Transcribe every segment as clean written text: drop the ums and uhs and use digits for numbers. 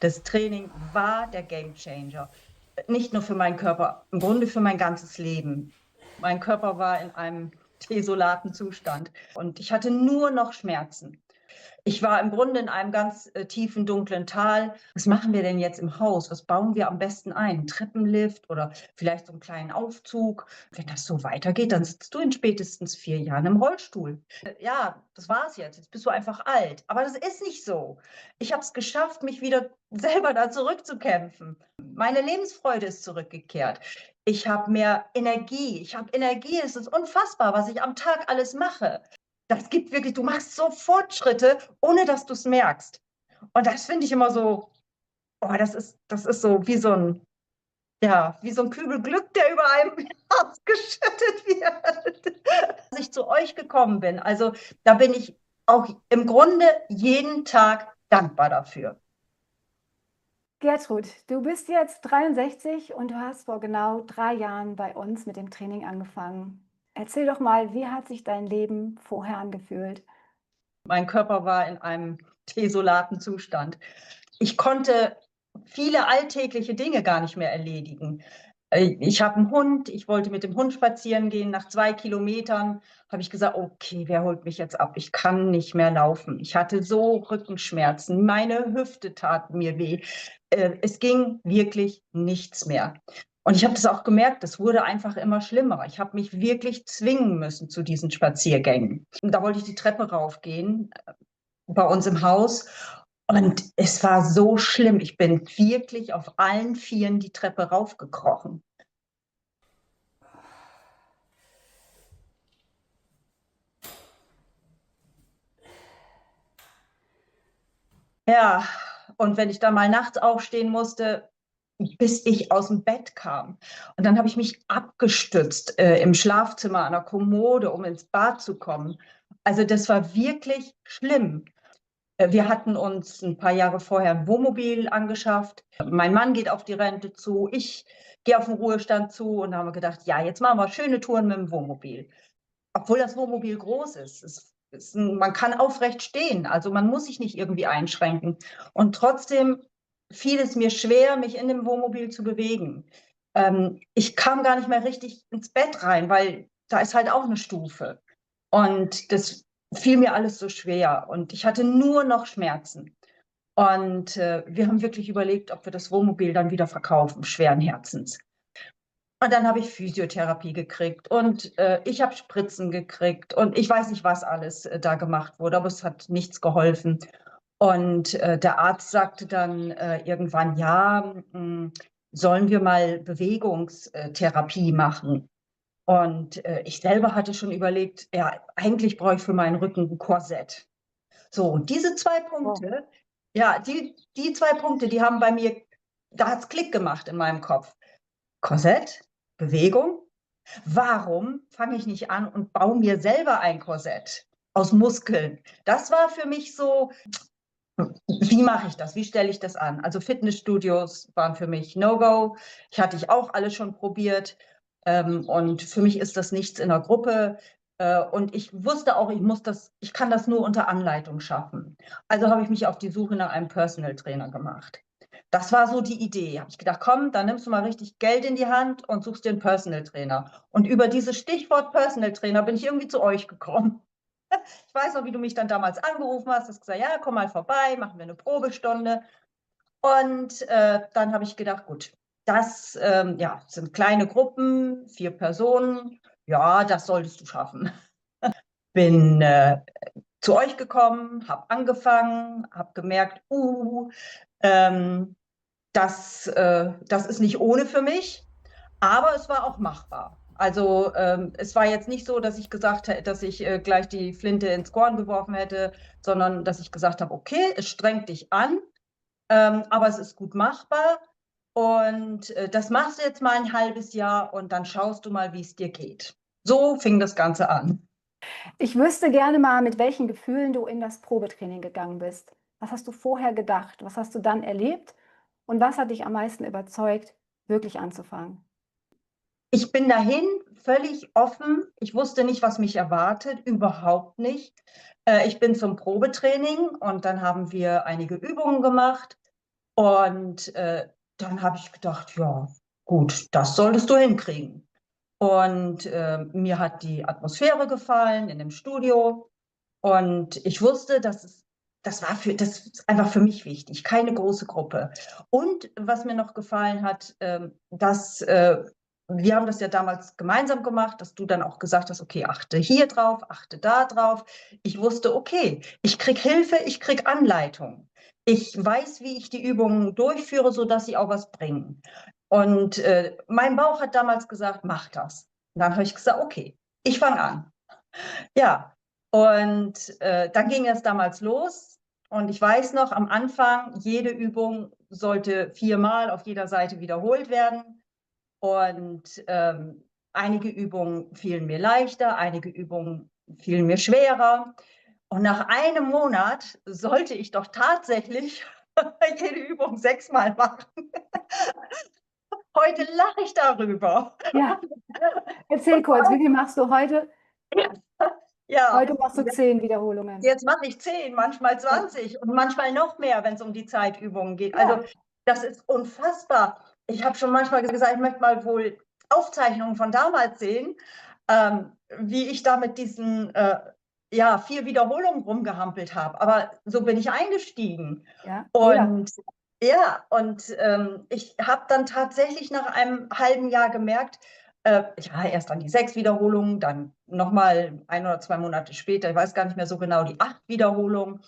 Das Training war der Gamechanger. Nicht nur für meinen Körper, im Grunde für mein ganzes Leben. Mein Körper war in einem desolaten Zustand und ich hatte nur noch Schmerzen. Ich war im Grunde in einem ganz tiefen, dunklen Tal. Was machen wir denn jetzt im Haus? Was bauen wir am besten ein? 'N Treppenlift oder vielleicht so einen kleinen Aufzug? Wenn das so weitergeht, dann sitzt du in spätestens 4 Jahren im Rollstuhl. Ja, das war's jetzt. Jetzt bist du einfach alt. Aber das ist nicht so. Ich habe es geschafft, mich wieder selber da zurückzukämpfen. Meine Lebensfreude ist zurückgekehrt. Ich habe mehr Energie. Ich habe Energie. Es ist unfassbar, was ich am Tag alles mache. Das gibt wirklich, du machst so Fortschritte, ohne dass du's merkst. Und das finde ich immer so, oh, das ist so wie so 'n, ja, wie so 'n Kübel Glück, der über einem ausgeschüttet wird. Als ich zu euch gekommen bin, also, da bin ich auch im Grunde jeden Tag dankbar dafür. Gertrud, du bist jetzt 63 und du hast vor genau 3 Jahren bei uns mit dem Training angefangen. Erzähl doch mal, wie hat sich dein Leben vorher angefühlt? Mein Körper war in einem desolaten Zustand. Ich konnte viele alltägliche Dinge gar nicht mehr erledigen. Ich habe 'n Hund, ich wollte mit dem Hund spazieren gehen. Nach 2 Kilometern habe ich gesagt: „Okay, wer holt mich jetzt ab? Ich kann nicht mehr laufen." Ich hatte so Rückenschmerzen, meine Hüfte tat mir weh. Es ging wirklich nichts mehr. Und ich habe das auch gemerkt, es wurde einfach immer schlimmer. Ich habe mich wirklich zwingen müssen zu diesen Spaziergängen. Und da wollte ich die Treppe raufgehen, bei uns im Haus. Und es war so schlimm. Ich bin wirklich auf allen Vieren die Treppe raufgekrochen. Ja, und wenn ich dann mal nachts aufstehen musste, bis ich aus dem Bett kam. Und dann habe ich mich abgestützt, im Schlafzimmer an der Kommode, um ins Bad zu kommen. Also, das war wirklich schlimm. Wir hatten uns ein paar Jahre vorher 'n Wohnmobil angeschafft. Mein Mann geht auf die Rente zu, ich gehe auf 'n Ruhestand zu und da haben wir gedacht: „Ja, jetzt machen wir schöne Touren mit dem Wohnmobil." Obwohl das Wohnmobil groß ist. Es ist 'n, man kann aufrecht stehen, also, man muss sich nicht irgendwie einschränken. Und trotzdem fiel es mir schwer, mich in dem Wohnmobil zu bewegen. Ich kam gar nicht mehr richtig ins Bett rein, weil da ist halt auch 'ne Stufe. Und das fiel mir alles so schwer und ich hatte nur noch Schmerzen. Und, wir haben wirklich überlegt, ob wir das Wohnmobil dann wieder verkaufen, schweren Herzens. Und dann habe ich Physiotherapie gekriegt und, ich habe Spritzen gekriegt und ich weiß nicht, was alles, da gemacht wurde, aber es hat nichts geholfen. Und, der Arzt sagte dann, irgendwann: „Ja, sollen wir mal Bewegungstherapie machen?" Und, ich selber hatte schon überlegt: „Ja, eigentlich brauche ich für meinen Rücken 'n Korsett." So, und diese 2 Oh. Punkte, ja, die 2 Punkte, die haben bei mir, da hat's Klick gemacht in meinem Kopf. Korsett, Bewegung. Warum fange ich nicht an und baue mir selber ein Korsett aus Muskeln? Das war für mich so: Wie mache ich das? Wie stelle ich das an? Also, Fitnessstudios waren für mich No-Go. Hatte ich auch alles schon probiert, und für mich ist das nichts in der Gruppe. Und ich wusste auch, ich kann das nur unter Anleitung schaffen. Also, habe ich mich auf die Suche nach einem Personal Trainer gemacht. Das war so die Idee. Habe ich gedacht: „Komm, dann nimmst du mal richtig Geld in die Hand und suchst dir 'n Personal Trainer." Und über dieses Stichwort Personal Trainer bin ich irgendwie zu euch gekommen. Ich weiß noch, wie du mich dann damals angerufen hast gesagt: „Ja, komm mal vorbei, machen wir 'ne Probestunde." Und, dann habe ich gedacht: „Gut, das, ja, sind kleine Gruppen, 4 Personen. Ja, das solltest du schaffen." Bin, zu euch gekommen, habe angefangen, habe gemerkt: ähm, das ist nicht ohne für mich." Aber es war auch machbar. Also, es war jetzt nicht so, dass ich gesagt hä dass ich, gleich die Flinte ins Korn geworfen hätte, sondern dass ich gesagt habe: „Okay, es strengt dich an, aber es ist gut machbar und, das machst du jetzt mal ein halbes Jahr und dann schaust du mal, wie es dir geht." So fing das Ganze an. Ich wüsste gerne mal, mit welchen Gefühlen du in das Probetraining gegangen bist. Was hast du vorher gedacht? Was hast du dann erlebt? Und was hat dich am meisten überzeugt, wirklich anzufangen? Ich bin dahin völlig offen. Ich wusste nicht, was mich erwartet, überhaupt nicht. Ich bin zum Probetraining und dann haben wir einige Übungen gemacht. Und dann habe ich gedacht, ja, gut, das solltest du hinkriegen. Und mir hat die Atmosphäre gefallen in dem Studio. Und ich wusste, das ist einfach für mich wichtig, keine große Gruppe. Und was mir noch gefallen hat, wir haben das ja damals gemeinsam gemacht, dass du dann auch gesagt hast, okay, achte hier drauf, achte da drauf. Ich wusste, okay, ich krieg Hilfe, ich krieg Anleitung. Ich weiß, wie ich die Übungen durchführe, sodass sie auch was bringen. Und mein Bauch hat damals gesagt, mach das. Und dann habe ich gesagt, okay, ich fange an. Ja, und dann ging es damals los. Und ich weiß noch, am Anfang, jede Übung sollte 4-mal auf jeder Seite wiederholt werden. Und einige Übungen fielen mir leichter, einige Übungen fielen mir schwerer. Und nach einem Monat sollte ich doch tatsächlich jede Übung 6-mal machen. Heute lache ich darüber. Ja, erzähl kurz, wie viel machst du heute? Ja, Heute machst du 10 Wiederholungen. jetzt mache ich 10, manchmal Ja. 20 und manchmal noch mehr, wenn es um die Zeitübungen geht. Ja. Also das ist unfassbar. Ich habe schon manchmal gesagt, ich möchte mal wohl Aufzeichnungen von damals sehen, wie ich da mit diesen 4 Wiederholungen rumgehampelt habe. Aber so bin ich eingestiegen. Ja, jeder. Und ja, und ich habe dann tatsächlich nach einem halben Jahr gemerkt, ja, erst dann die 6 Wiederholungen, dann nochmal 1 oder 2 Monate später, ich weiß gar nicht mehr so genau, die 8 Wiederholungen.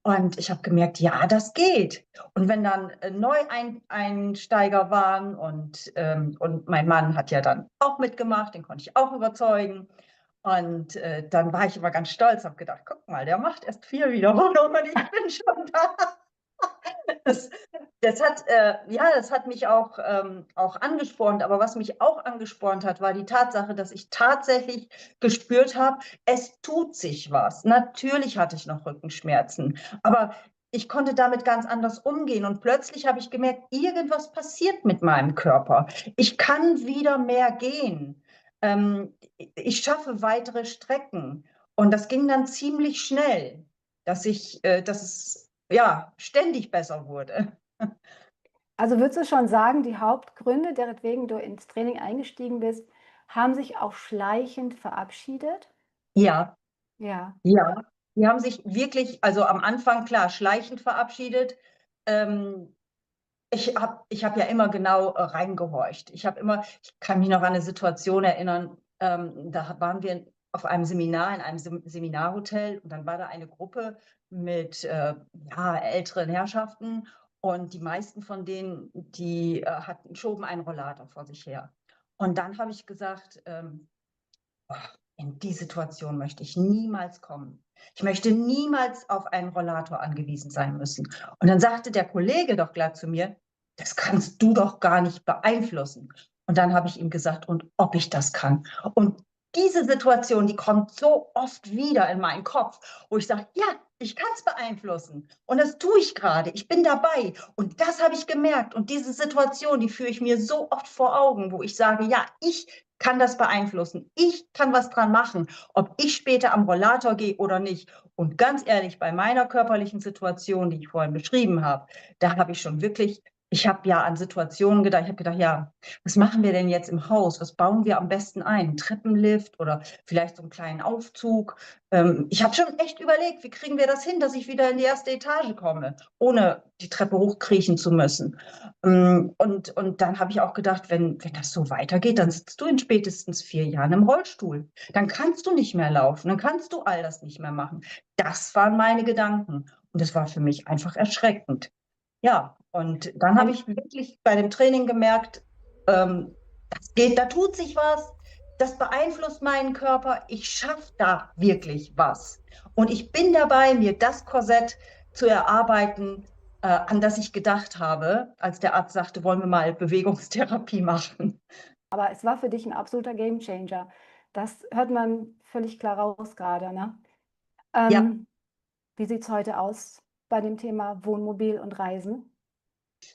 Und ich habe gemerkt, ja, das geht. Und wenn dann Neueinsteiger waren und mein Mann hat ja dann auch mitgemacht, den konnte ich auch überzeugen. Und dann war ich immer ganz stolz, habe gedacht, guck mal, der macht erst 4 Wiederholungen und ich bin schon da. Das, das hat mich auch angespornt. Aber was mich auch angespornt hat, war die Tatsache, dass ich tatsächlich gespürt habe, es tut sich was. Natürlich hatte ich noch Rückenschmerzen, aber ich konnte damit ganz anders umgehen. Und plötzlich habe ich gemerkt, irgendwas passiert mit meinem Körper. Ich kann wieder mehr gehen. Ich schaffe weitere Strecken. Und das ging dann ziemlich schnell, dass es ja ständig besser wurde. Also würdest du schon sagen, die Hauptgründe, deretwegen du ins Training eingestiegen bist, haben sich auch schleichend verabschiedet? Ja, Ja, ja. Die haben sich wirklich, also am Anfang klar, schleichend verabschiedet. Ähm, ich hab ja immer genau reingehorcht. Ich kann mich noch an eine Situation erinnern, da waren wir auf einem Seminar in einem Seminarhotel und dann war da eine Gruppe mit älteren Herrschaften und die meisten von denen, schoben einen Rollator vor sich her. Und dann habe ich gesagt, in die Situation möchte ich niemals kommen. Ich möchte niemals auf einen Rollator angewiesen sein müssen. Und dann sagte der Kollege doch glatt zu mir, das kannst du doch gar nicht beeinflussen. Und dann habe ich ihm gesagt, und ob ich das kann. Und diese Situation, die kommt so oft wieder in meinen Kopf, wo ich sage, ja, ich kann es beeinflussen. Und das tue ich gerade. Ich bin dabei. Und das habe ich gemerkt. Und diese Situation, die führe ich mir so oft vor Augen, wo ich sage, ja, ich kann das beeinflussen. Ich kann was dran machen, ob ich später am Rollator gehe oder nicht. Und ganz ehrlich, bei meiner körperlichen Situation, die ich vorhin beschrieben habe, da habe ich schon wirklich, ich habe ja an Situationen gedacht, ich habe gedacht, ja, was machen wir denn jetzt im Haus? Was bauen wir am besten ein? Ein Treppenlift oder vielleicht so einen kleinen Aufzug? Ich habe schon echt überlegt, wie kriegen wir das hin, dass ich wieder in die erste Etage komme, ohne die Treppe hochkriechen zu müssen. Und dann habe ich auch gedacht, wenn das so weitergeht, dann sitzt du in spätestens 4 Jahren im Rollstuhl. Dann kannst du nicht mehr laufen, dann kannst du all das nicht mehr machen. Das waren meine Gedanken. Und das war für mich einfach erschreckend. Ja, und dann habe ich wirklich bei dem Training gemerkt, das geht, da tut sich was, das beeinflusst meinen Körper, ich schaffe da wirklich was. Und ich bin dabei, mir das Korsett zu erarbeiten, an das ich gedacht habe, als der Arzt sagte, wollen wir mal Bewegungstherapie machen. aber es war für dich ein absoluter Gamechanger. Das hört man völlig klar raus gerade, ne? Ja, Wie sieht es heute aus bei dem Thema Wohnmobil und Reisen?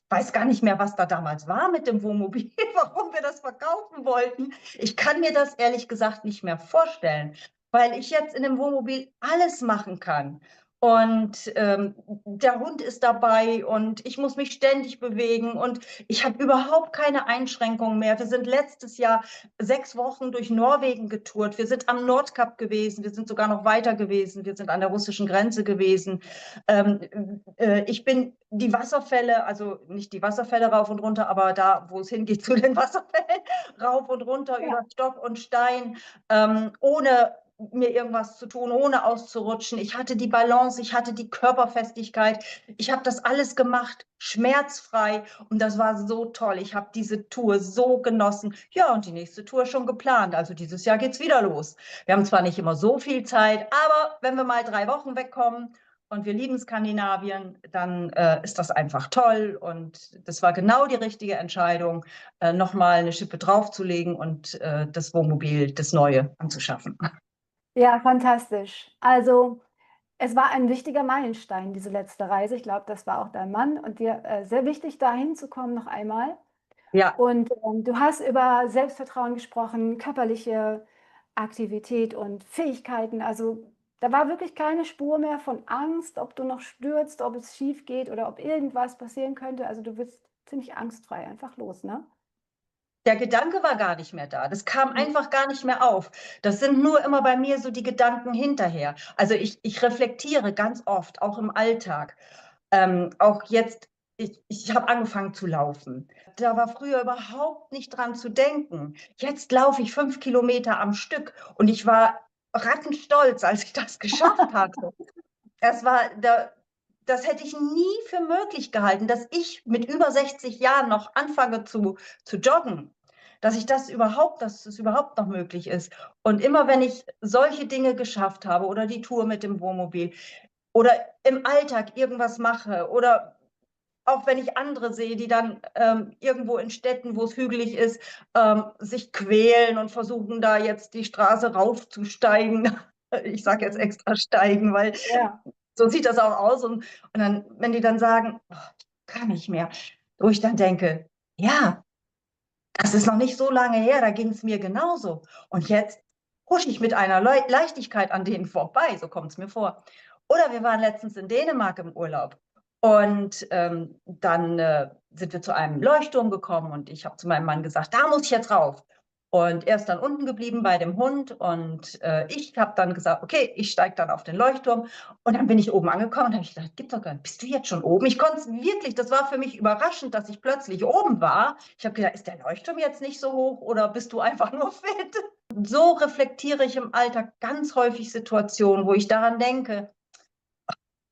weiß gar nicht mehr, was da damals war mit dem Wohnmobil, warum wir das verkaufen wollten. Ich kann mir das ehrlich gesagt nicht mehr vorstellen, weil ich jetzt in dem Wohnmobil alles machen kann. Und der Hund ist dabei und ich muss mich ständig bewegen und ich habe überhaupt keine Einschränkungen mehr. Wir sind letztes Jahr 6 Wochen durch Norwegen getourt. Wir sind am Nordkap gewesen. Wir sind sogar noch weiter gewesen. Wir sind an der russischen Grenze gewesen. Ich bin die Wasserfälle, also nicht die Wasserfälle rauf und runter, aber da, wo es hingeht zu den Wasserfällen, rauf und runter Ja. über Stock und Stein, ohne mir irgendwas zu tun, ohne auszurutschen. Ich hatte die Balance, ich hatte die Körperfestigkeit. Ich habe das alles gemacht, schmerzfrei. Und das war so toll. Ich habe diese Tour so genossen. Ja, und die nächste Tour ist schon geplant. Also dieses Jahr geht's wieder los. Wir haben zwar nicht immer so viel Zeit, aber wenn wir mal 3 Wochen wegkommen und wir lieben Skandinavien, dann ist das einfach toll. Und das war genau die richtige Entscheidung, nochmal eine Schippe draufzulegen und das Wohnmobil, das Neue, anzuschaffen. Ja, fantastisch. Also es war ein wichtiger Meilenstein, diese letzte Reise. Ich glaube, das war auch dein Mann und dir sehr wichtig, da hinzukommen noch einmal. Ja, Und du hast über Selbstvertrauen gesprochen, körperliche Aktivität und Fähigkeiten. Also da war wirklich keine Spur mehr von Angst, ob du noch stürzt, ob es schief geht oder ob irgendwas passieren könnte. Also du bist ziemlich angstfrei einfach los, ne? der Gedanke war gar nicht mehr da. Das kam einfach gar nicht mehr auf. Das sind nur immer bei mir so die Gedanken hinterher. Also ich reflektiere ganz oft, auch im Alltag. Auch jetzt, ich habe angefangen zu laufen. Da war früher überhaupt nicht dran zu denken. Jetzt laufe ich 5 Kilometer am Stück und ich war rattenstolz, als ich das geschafft hatte. Das war, das hätte ich nie für möglich gehalten, dass ich mit über 60 Jahren noch anfange zu joggen, dass es überhaupt noch möglich ist. Und immer wenn ich solche Dinge geschafft habe oder die Tour mit dem Wohnmobil oder im Alltag irgendwas mache oder auch wenn ich andere sehe, die dann irgendwo in Städten, wo es hügelig ist, sich quälen und versuchen, da jetzt die Straße raufzusteigen. Ich sage jetzt Mhm. extra steigen, weil Ja. so sieht das auch aus. Und dann, wenn die dann sagen, oh, kann nicht mehr, wo ich dann denke, ja, das ist noch nicht so lange her, da ging es mir genauso. Und jetzt husche ich mit einer Leichtigkeit an denen vorbei, so kommt es mir vor. Oder wir waren letztens in Dänemark im Urlaub und dann sind wir zu einem Leuchtturm gekommen und ich habe zu meinem Mann gesagt, da muss ich jetzt rauf. Und er ist dann unten geblieben bei dem Hund und ich habe dann gesagt, okay, ich steige dann auf den Leuchtturm und dann bin ich oben angekommen und habe ich gedacht, gibt's doch gar nicht, bist du jetzt schon oben? Ich konnte es wirklich, das war für mich überraschend, dass ich plötzlich oben war. Ich habe gedacht, ist der Leuchtturm jetzt nicht so hoch oder bist du einfach nur fit? So reflektiere ich im Alltag ganz häufig Situationen, wo ich daran denke,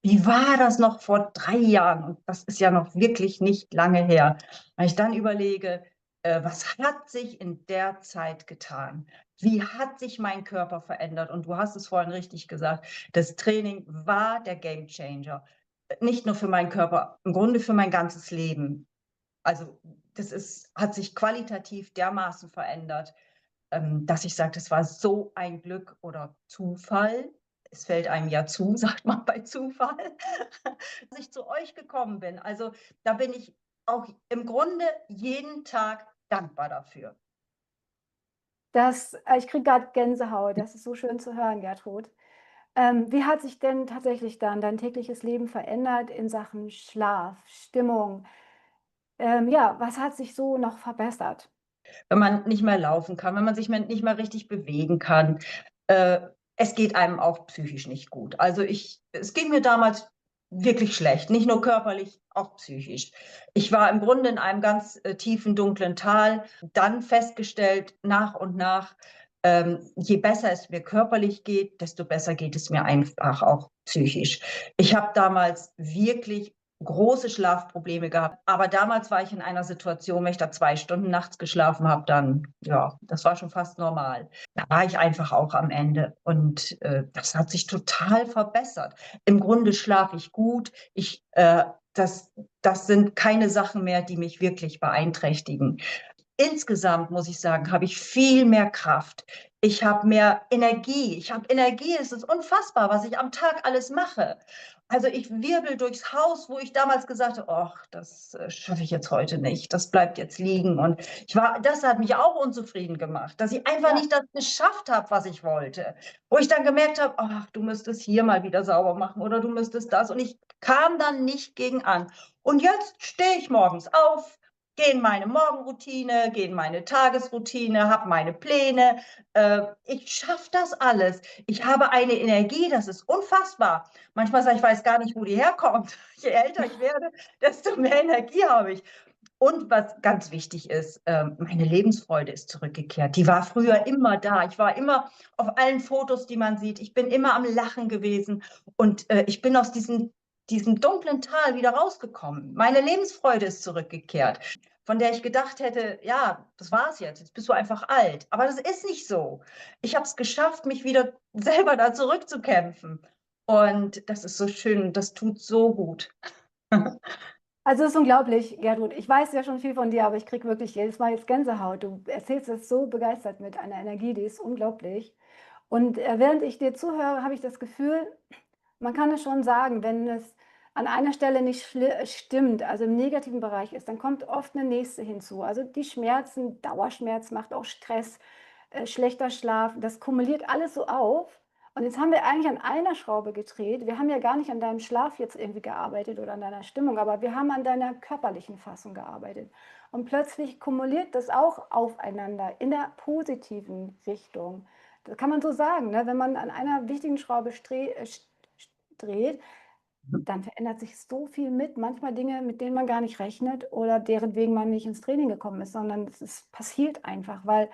wie war das noch vor 3 Jahren? Und das ist ja noch wirklich nicht lange her. Wenn ich dann überlege, was hat sich in der Zeit getan? Wie hat sich mein Körper verändert? Und du hast es vorhin richtig gesagt, das Training war der Gamechanger. Nicht nur für meinen Körper, im Grunde für mein ganzes Leben. Also hat sich qualitativ dermaßen verändert, dass ich sage, das war so ein Glück oder Zufall. Es fällt einem ja zu, sagt man bei Zufall, dass ich zu euch gekommen bin. Also da bin ich auch im Grunde jeden Tag dankbar dafür. Ich kriege gerade Gänsehaut. Das ist so schön zu hören, Gertrud. Wie hat sich denn tatsächlich dann dein tägliches Leben verändert in Sachen Schlaf, Stimmung? Ja, was hat sich so noch verbessert? Wenn man nicht mehr laufen kann, wenn man sich nicht mehr richtig bewegen kann. Äh, Es geht einem auch psychisch nicht gut. Also es ging mir damals wirklich schlecht, nicht nur körperlich, auch psychisch. Ich war im Grunde in einem ganz tiefen, dunklen Tal, dann festgestellt, nach und nach, je besser es mir körperlich geht, desto besser geht es mir einfach auch psychisch. Ich habe damals wirklich große Schlafprobleme gehabt. Aber damals war ich in einer Situation, wenn ich da 2 Stunden nachts geschlafen habe, dann, ja, das war schon fast normal. Da war ich einfach auch am Ende. Und das hat sich total verbessert. Im Grunde schlafe ich gut. Das sind keine Sachen mehr, die mich wirklich beeinträchtigen. insgesamt muss ich sagen, habe ich viel mehr Kraft. Ich habe mehr Energie. Ich habe Energie. Es ist unfassbar, was ich am Tag alles mache. Also ich wirbel durchs Haus, wo ich damals gesagt habe, ach, das schaffe ich jetzt heute nicht. Das bleibt jetzt liegen. Und das hat mich auch unzufrieden gemacht, dass ich einfach Ja. nicht das geschafft habe, was ich wollte. Wo ich dann gemerkt habe, ach, du müsstest hier mal wieder sauber machen oder du müsstest das. Und ich kam dann nicht gegen an. Und jetzt stehe ich morgens auf, gehe in meine Morgenroutine, gehe in meine Tagesroutine, habe meine Pläne. Ich schaffe das alles. Ich habe eine Energie, das ist unfassbar. Manchmal sage ich, weiß gar nicht, wo die herkommt. Je älter ich werde, desto mehr Energie habe ich. Und was ganz wichtig ist, meine Lebensfreude ist zurückgekehrt. Die war früher immer da. Ich war immer auf allen Fotos, die man sieht. Ich bin immer am Lachen gewesen. Und ich bin aus diesem dunklen Tal wieder rausgekommen. Meine Lebensfreude ist zurückgekehrt, von der ich gedacht hätte, ja, das war's jetzt bist du einfach alt. Aber das ist nicht so. Ich habe es geschafft, mich wieder selber da zurückzukämpfen. Und das ist so schön, das tut so gut. Also es ist unglaublich, Gertrud. Ich weiß ja schon viel von dir, aber ich kriege wirklich jedes Mal jetzt Gänsehaut. Du erzählst es so begeistert mit einer Energie, die ist unglaublich. Und während ich dir zuhöre, habe ich das Gefühl, man kann es schon sagen, wenn es an einer Stelle nicht stimmt, also im negativen Bereich ist, dann kommt oft eine nächste hinzu. Also die Schmerzen, Dauerschmerz macht auch Stress, schlechter Schlaf, das kumuliert alles so auf. Und jetzt haben wir eigentlich an einer Schraube gedreht. Wir haben ja gar nicht an deinem Schlaf jetzt irgendwie gearbeitet oder an deiner Stimmung, aber wir haben an deiner körperlichen Fassung gearbeitet. Und plötzlich kumuliert das auch aufeinander in der positiven Richtung. Das kann man so sagen, ne? Wenn man an einer wichtigen Schraube dreht, dann verändert sich so viel mit. Manchmal Dinge, mit denen man gar nicht rechnet oder deren wegen man nicht ins Training gekommen ist, sondern es passiert einfach, weil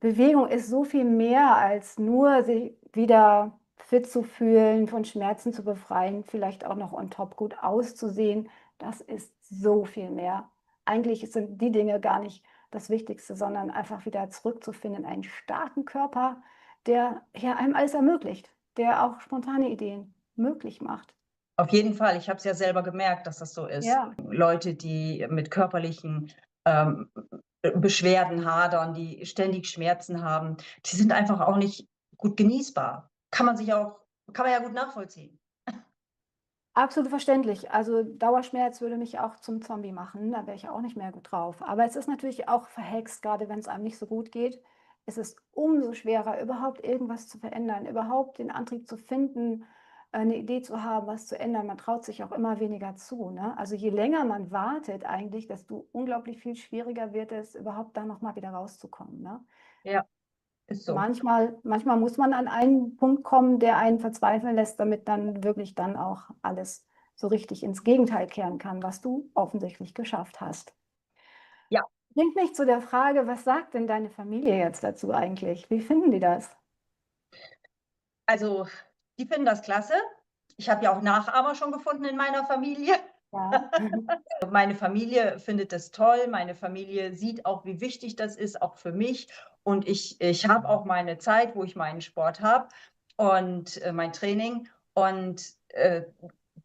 Bewegung ist so viel mehr als nur sich wieder fit zu fühlen, von Schmerzen zu befreien, vielleicht auch noch on top gut auszusehen. Das ist so viel mehr. Eigentlich sind die Dinge gar nicht das Wichtigste, sondern einfach wieder zurückzufinden in einen starken Körper, der ja einem alles ermöglicht, der auch spontane Ideen möglich macht. Auf jeden Fall, ich habe es ja selber gemerkt, dass das so ist. Ja, Leute, die mit körperlichen ähm, Beschwerden hadern, die ständig Schmerzen haben, die sind einfach auch nicht gut genießbar. Kann man ja gut nachvollziehen. absolut verständlich. Also Dauerschmerz würde mich auch zum Zombie machen, da wäre ich auch nicht mehr gut drauf. Aber es ist natürlich auch verhext, gerade wenn es einem nicht so gut geht. Es ist umso schwerer, überhaupt irgendwas zu verändern, überhaupt den Antrieb zu finden, eine Idee zu haben, was zu ändern. Man traut sich auch immer weniger zu, ne? Also je länger man wartet eigentlich, desto unglaublich viel schwieriger wird es, überhaupt da nochmal wieder rauszukommen, ne? Ja, ist so. Manchmal muss man an einen Punkt kommen, der einen verzweifeln lässt, damit dann wirklich dann auch alles so richtig ins Gegenteil kehren kann, was du offensichtlich geschafft hast. Ja, Bringt mich zu der Frage, was sagt denn deine Familie jetzt dazu eigentlich? Wie finden die das? also die finden das klasse. Ich habe ja auch Nachahmer schon gefunden in meiner Familie. Ja. Meine Familie findet das toll. Meine Familie sieht auch, wie wichtig das ist, auch für mich. Und ich habe auch meine Zeit, wo ich meinen Sport habe und mein Training. Und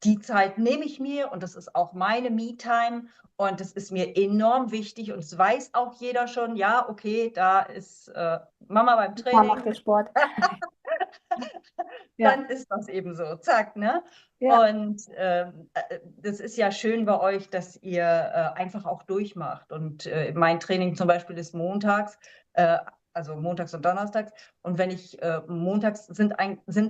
die Zeit nehme ich mir und das ist auch meine Me-Time. Und das ist mir enorm wichtig. Und es weiß auch jeder schon, ja, okay, da ist Mama beim Man macht Training. der Sport. Ja, Dann ist das eben so, zack, ne? ja. Und das ist ja schön bei euch, dass ihr einfach auch durchmacht. Und mein Training zum Beispiel ist montags, äh, also montags und donnerstags. Und wenn ich montags sind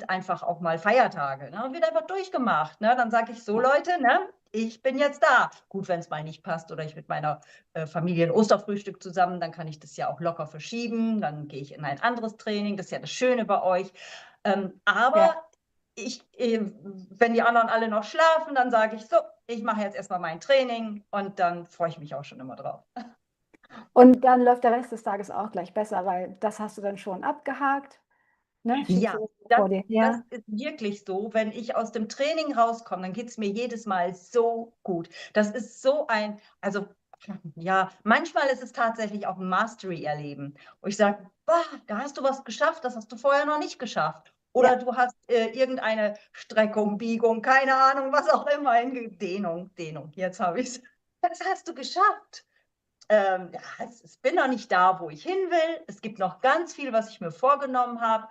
einfach auch mal Feiertage, ne? Und wird einfach durchgemacht, ne? Dann sage ich so, Leute, ne? Ich bin jetzt da. Gut, wenn es mal nicht passt oder ich mit meiner Familie ein Osterfrühstück zusammen, dann kann ich das ja auch locker verschieben. Dann gehe ich in ein anderes Training. Das ist ja das Schöne bei euch. Aber Ja. wenn die anderen alle noch schlafen, dann sage ich so, ich mache jetzt erstmal mein Training und dann freue ich mich auch schon immer drauf. Und dann läuft der Rest des Tages auch gleich besser, weil das hast du dann schon abgehakt, ne? Schiebst Ja, du das das, vor dir das her. ist wirklich so. Wenn ich aus dem Training rauskomme, dann geht es mir jedes Mal so gut. Das ist so also ja, manchmal ist es tatsächlich auch ein Mastery-Erleben. Wo ich sage, da hast du was geschafft, das hast du vorher noch nicht geschafft. Oder Ja. du hast irgendeine Streckung, Biegung, keine Ahnung, was auch immer, Dehnung. Jetzt habe ich es. Das hast du geschafft. Ja, ich bin noch nicht da, wo ich hin will. Es gibt noch ganz viel, was ich mir vorgenommen habe,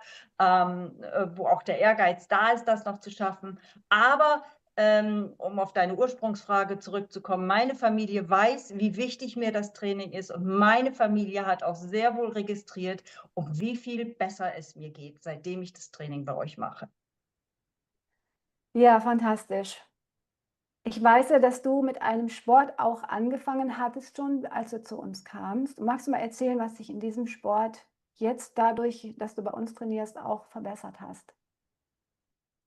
wo auch der Ehrgeiz da ist, das noch zu schaffen. Aber um auf deine Ursprungsfrage zurückzukommen, meine Familie weiß, wie wichtig mir das Training ist und meine Familie hat auch sehr wohl registriert, um wie viel besser es mir geht, seitdem ich das Training bei euch mache. Ja, fantastisch. Ich weiß ja, dass du mit einem Sport auch angefangen hattest schon, als du zu uns kamst. Magst du mal erzählen, was dich in diesem Sport jetzt dadurch, dass du bei uns trainierst, auch verbessert hast?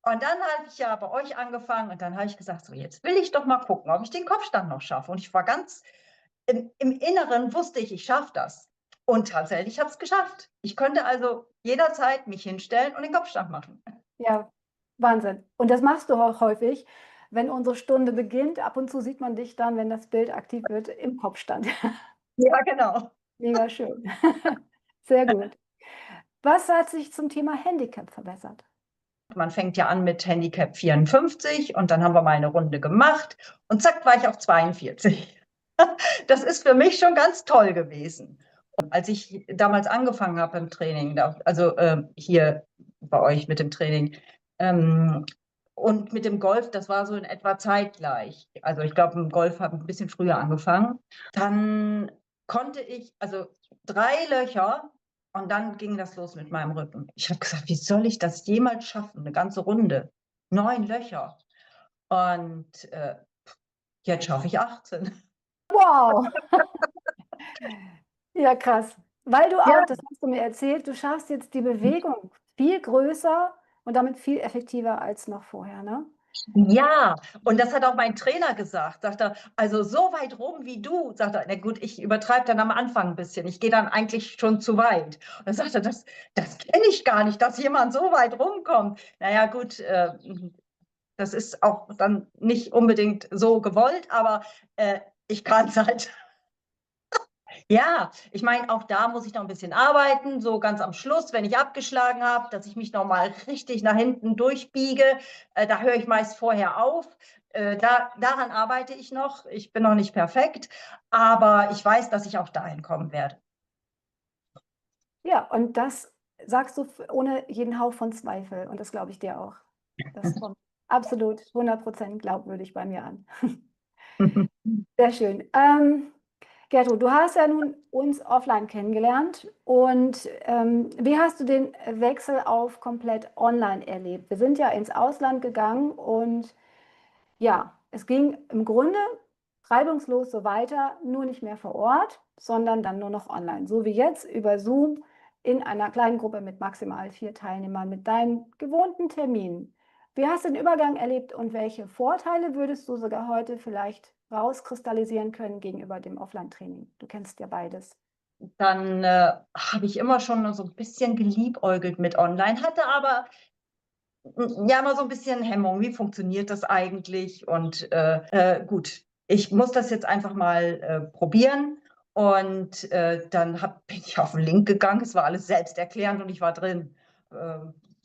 Und dann habe ich ja bei euch angefangen und dann habe ich gesagt, so jetzt will ich doch mal gucken, ob ich den Kopfstand noch schaffe. Und ich war ganz im Inneren wusste ich, ich schaffe das. Und tatsächlich habe ich es geschafft. Ich könnte also jederzeit mich hinstellen und den Kopfstand machen. Ja, Wahnsinn. Und das machst du auch häufig, wenn unsere Stunde beginnt. Ab und zu sieht man dich dann, wenn das Bild aktiv wird, im Kopfstand. Ja, genau. Mega schön. Sehr gut. Was hat sich zum Thema Handicap verbessert? Man fängt ja an mit Handicap 54 und dann haben wir mal eine Runde gemacht und zack, war ich auf 42. Das ist für mich schon ganz toll gewesen. Als ich damals angefangen habe im Training, also hier bei euch mit dem Training und mit dem Golf, das war so in etwa zeitgleich. Also ich glaube, im Golf habe ich ein bisschen früher angefangen. Dann konnte ich, also 3 Löcher und dann ging das los mit meinem Rücken. Ich habe gesagt, wie soll ich das jemals schaffen? Eine ganze Runde. 9 Löcher. Und jetzt schaffe ich 18. Wow! Ja, krass. Weil du Ja, auch, das hast du mir erzählt, du schaffst jetzt die Bewegung viel größer und damit viel effektiver als noch vorher, ne? ja, und das hat auch mein Trainer gesagt. Sagt er, also so weit rum wie du, sagt er, na gut, ich übertreibe dann am Anfang ein bisschen. Ich gehe dann eigentlich schon zu weit. Und dann sagt er, das kenne ich gar nicht, dass jemand so weit rumkommt. Naja, gut, das ist auch dann nicht unbedingt so gewollt, aber ich kann es halt. Ja, ich meine, auch da muss ich noch ein bisschen arbeiten, so ganz am Schluss, wenn ich abgeschlagen habe, dass ich mich noch mal richtig nach hinten durchbiege. Da höre ich meist vorher auf. Daran arbeite ich noch. Ich bin noch nicht perfekt, aber ich weiß, dass ich auch dahin kommen werde. Ja, und das sagst du ohne jeden Hauch von Zweifel und das glaube ich dir auch. Das kommt absolut 100% glaubwürdig bei mir an. Sehr schön. Gertrud, du hast ja nun uns offline kennengelernt und wie hast du den Wechsel auf komplett online erlebt? Wir sind ja ins Ausland gegangen und ja, es ging im Grunde reibungslos so weiter, nur nicht mehr vor Ort, sondern dann nur noch online. So wie jetzt über Zoom in einer kleinen Gruppe mit maximal 4 Teilnehmern mit deinen gewohnten Terminen. Wie hast du den Übergang erlebt und welche Vorteile würdest du sogar heute vielleicht rauskristallisieren können gegenüber dem Offline-Training? Du kennst ja beides. Dann habe ich immer schon so ein bisschen geliebäugelt mit online, hatte aber ja mal so ein bisschen Hemmung. Wie funktioniert das eigentlich? Und gut, ich muss das jetzt einfach mal probieren. Und dann bin ich auf den Link gegangen. Es war alles selbsterklärend und ich war drin. Äh,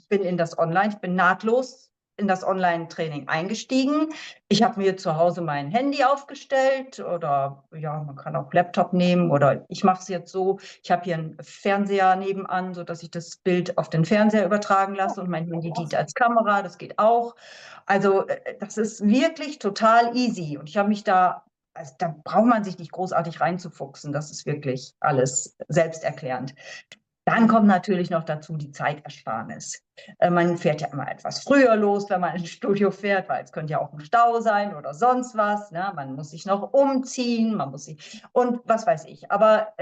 ich bin nahtlos in das Online-Training eingestiegen. Ich habe mir zu Hause mein Handy aufgestellt oder ja, man kann auch Laptop nehmen oder ich mache es jetzt so, ich habe hier einen Fernseher nebenan, sodass ich das Bild auf den Fernseher übertragen lasse und mein Handy dient als Kamera, das geht auch. Also das ist wirklich total easy und ich habe mich also da braucht man sich nicht großartig reinzufuchsen, das ist wirklich alles selbsterklärend. Dann kommt natürlich noch dazu die Zeitersparnis. Man fährt ja immer etwas früher los, wenn man ins Studio fährt, weil es könnte ja auch ein Stau sein oder sonst was. Ne? Man muss sich noch umziehen, man muss sich und was weiß ich. Aber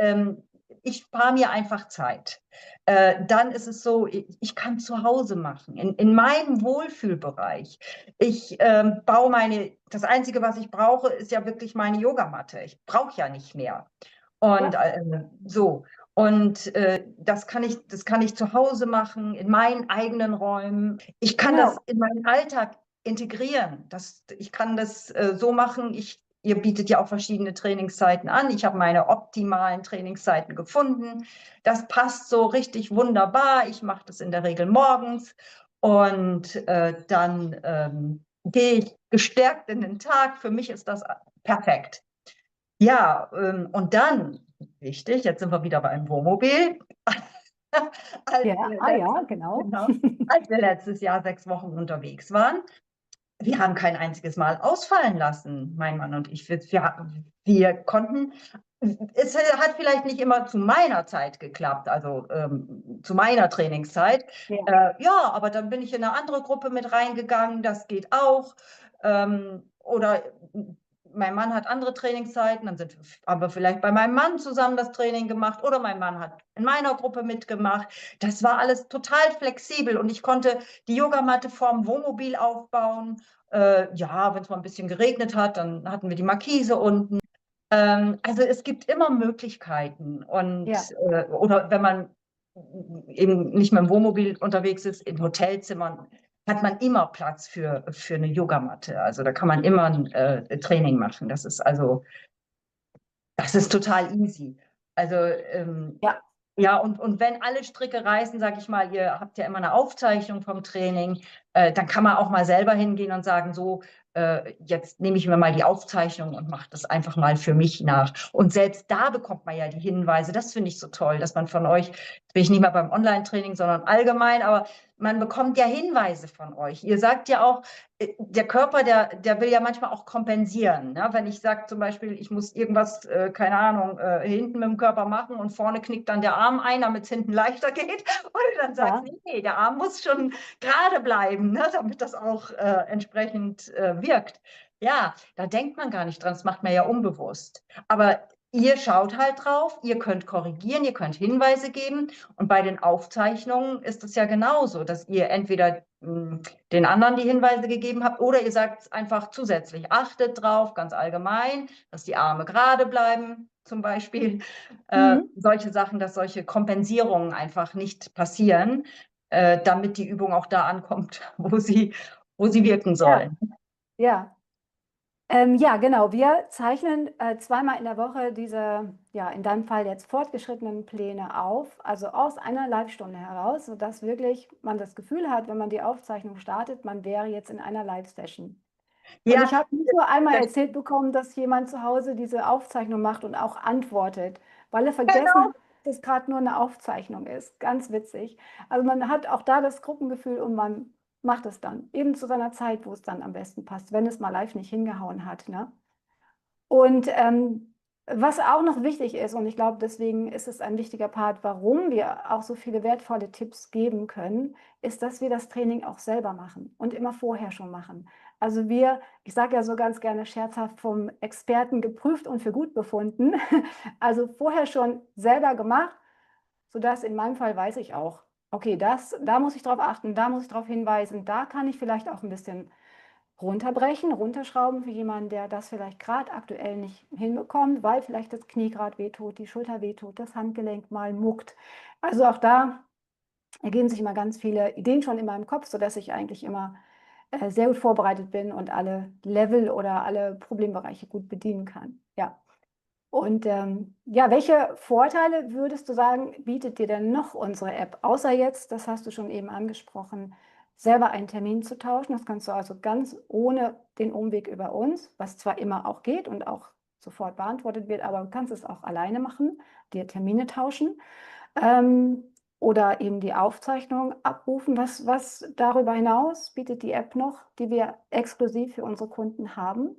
ich spare mir einfach Zeit. Dann ist es so, ich kann zu Hause machen, in meinem Wohlfühlbereich. Ich das Einzige, was ich brauche, ist ja wirklich meine Yogamatte. Ich brauche ja nicht mehr. Und Ja, so. Und das kann ich zu Hause machen, in meinen eigenen Räumen. Ich kann das genau. in meinen Alltag integrieren. Ich kann das so machen. Ihr bietet ja auch verschiedene Trainingszeiten an. Ich habe meine optimalen Trainingszeiten gefunden. Das passt so richtig wunderbar. Ich mache das in der Regel morgens und dann gehe ich gestärkt in den Tag. Für mich ist das perfekt. Ja, und dann, wichtig, jetzt sind wir wieder beim Wohnmobil. Als Ja, wir ah ja, genau. genau, als wir letztes Jahr 6 Wochen unterwegs waren, wir haben kein einziges Mal ausfallen lassen, mein Mann und ich. Wir konnten, es hat vielleicht nicht immer zu meiner Zeit geklappt, also zu meiner Trainingszeit. Ja. Ja, aber dann bin ich in eine andere Gruppe mit reingegangen, das geht auch. Oder mein Mann hat andere Trainingszeiten, haben wir vielleicht bei meinem Mann zusammen das Training gemacht oder mein Mann hat in meiner Gruppe mitgemacht. Das war alles total flexibel und ich konnte die Yogamatte vorm Wohnmobil aufbauen. Ja, wenn es mal ein bisschen geregnet hat, dann hatten wir die Markise unten. Also es gibt immer Möglichkeiten Ja, oder wenn man eben nicht mehr im Wohnmobil unterwegs ist, in Hotelzimmern hat man immer Platz für eine Yogamatte. Also da kann man immer ein Training machen. Das ist total easy. Also ja, ja, und wenn alle Stricke reißen, sage ich mal, ihr habt ja immer eine Aufzeichnung vom Training, dann kann man auch mal selber hingehen und sagen, so, jetzt nehme ich mir mal die Aufzeichnung und mache das einfach mal für mich nach. Und selbst da bekommt man ja die Hinweise. Das finde ich so toll, dass man von euch, jetzt bin ich nicht mehr beim Online-Training, sondern allgemein, aber man bekommt ja Hinweise von euch. Ihr sagt ja auch, der Körper, der will ja manchmal auch kompensieren. Ne? Wenn ich sage zum Beispiel, ich muss irgendwas, keine Ahnung, hinten mit dem Körper machen und vorne knickt dann der Arm ein, damit es hinten leichter geht. Und dann sagst du, ja, nee, der Arm muss schon gerade bleiben, ne? Damit das auch entsprechend wirkt. Ja, da denkt man gar nicht dran, das macht man ja unbewusst. Aber ihr schaut halt drauf, ihr könnt korrigieren, ihr könnt Hinweise geben. Und bei den Aufzeichnungen ist es ja genauso, dass ihr entweder den anderen die Hinweise gegeben habt oder ihr sagt einfach zusätzlich, achtet drauf, ganz allgemein, dass die Arme gerade bleiben, zum Beispiel. mhm. Solche Sachen, dass solche Kompensierungen einfach nicht passieren, damit die Übung auch da ankommt, wo sie wirken Ja, soll. ja. Ja, genau. Wir zeichnen zweimal in der Woche diese, ja, in deinem Fall jetzt fortgeschrittenen Pläne auf, also aus einer Live-Stunde heraus, sodass wirklich man das Gefühl hat, wenn man die Aufzeichnung startet, man wäre jetzt in einer Live-Session. Und Ja, ich habe nicht nur einmal das, erzählt bekommen, dass jemand zu Hause diese Aufzeichnung macht und auch antwortet, weil er vergessen genau. hat, dass es gerade nur eine Aufzeichnung ist. Ganz witzig. Also man hat auch da das Gruppengefühl und man macht es dann. Eben zu seiner Zeit, wo es dann am besten passt, wenn es mal live nicht hingehauen hat. Ne? Und was auch noch wichtig ist, und ich glaube, deswegen ist es ein wichtiger Part, warum wir auch so viele wertvolle Tipps geben können, ist, dass wir das Training auch selber machen und immer vorher schon machen. Also ich sage ja so ganz gerne scherzhaft, vom Experten geprüft und für gut befunden. Also vorher schon selber gemacht, sodass in meinem Fall weiß ich auch, okay, da muss ich drauf achten, da muss ich drauf hinweisen, da kann ich vielleicht auch ein bisschen runterbrechen, runterschrauben für jemanden, der das vielleicht gerade aktuell nicht hinbekommt, weil vielleicht das Knie gerade wehtut, die Schulter wehtut, das Handgelenk mal muckt. Also auch da ergeben sich immer ganz viele Ideen schon in meinem Kopf, sodass ich eigentlich immer sehr gut vorbereitet bin und alle Level oder alle Problembereiche gut bedienen kann. Ja. Und ja, welche Vorteile würdest du sagen, bietet dir denn noch unsere App? Außer jetzt, das hast du schon eben angesprochen, selber einen Termin zu tauschen. Das kannst du also ganz ohne den Umweg über uns, was zwar immer auch geht und auch sofort beantwortet wird, aber du kannst es auch alleine machen, dir Termine tauschen ähm, oder eben die Aufzeichnung abrufen. Was darüber hinaus bietet die App noch, die wir exklusiv für unsere Kunden haben?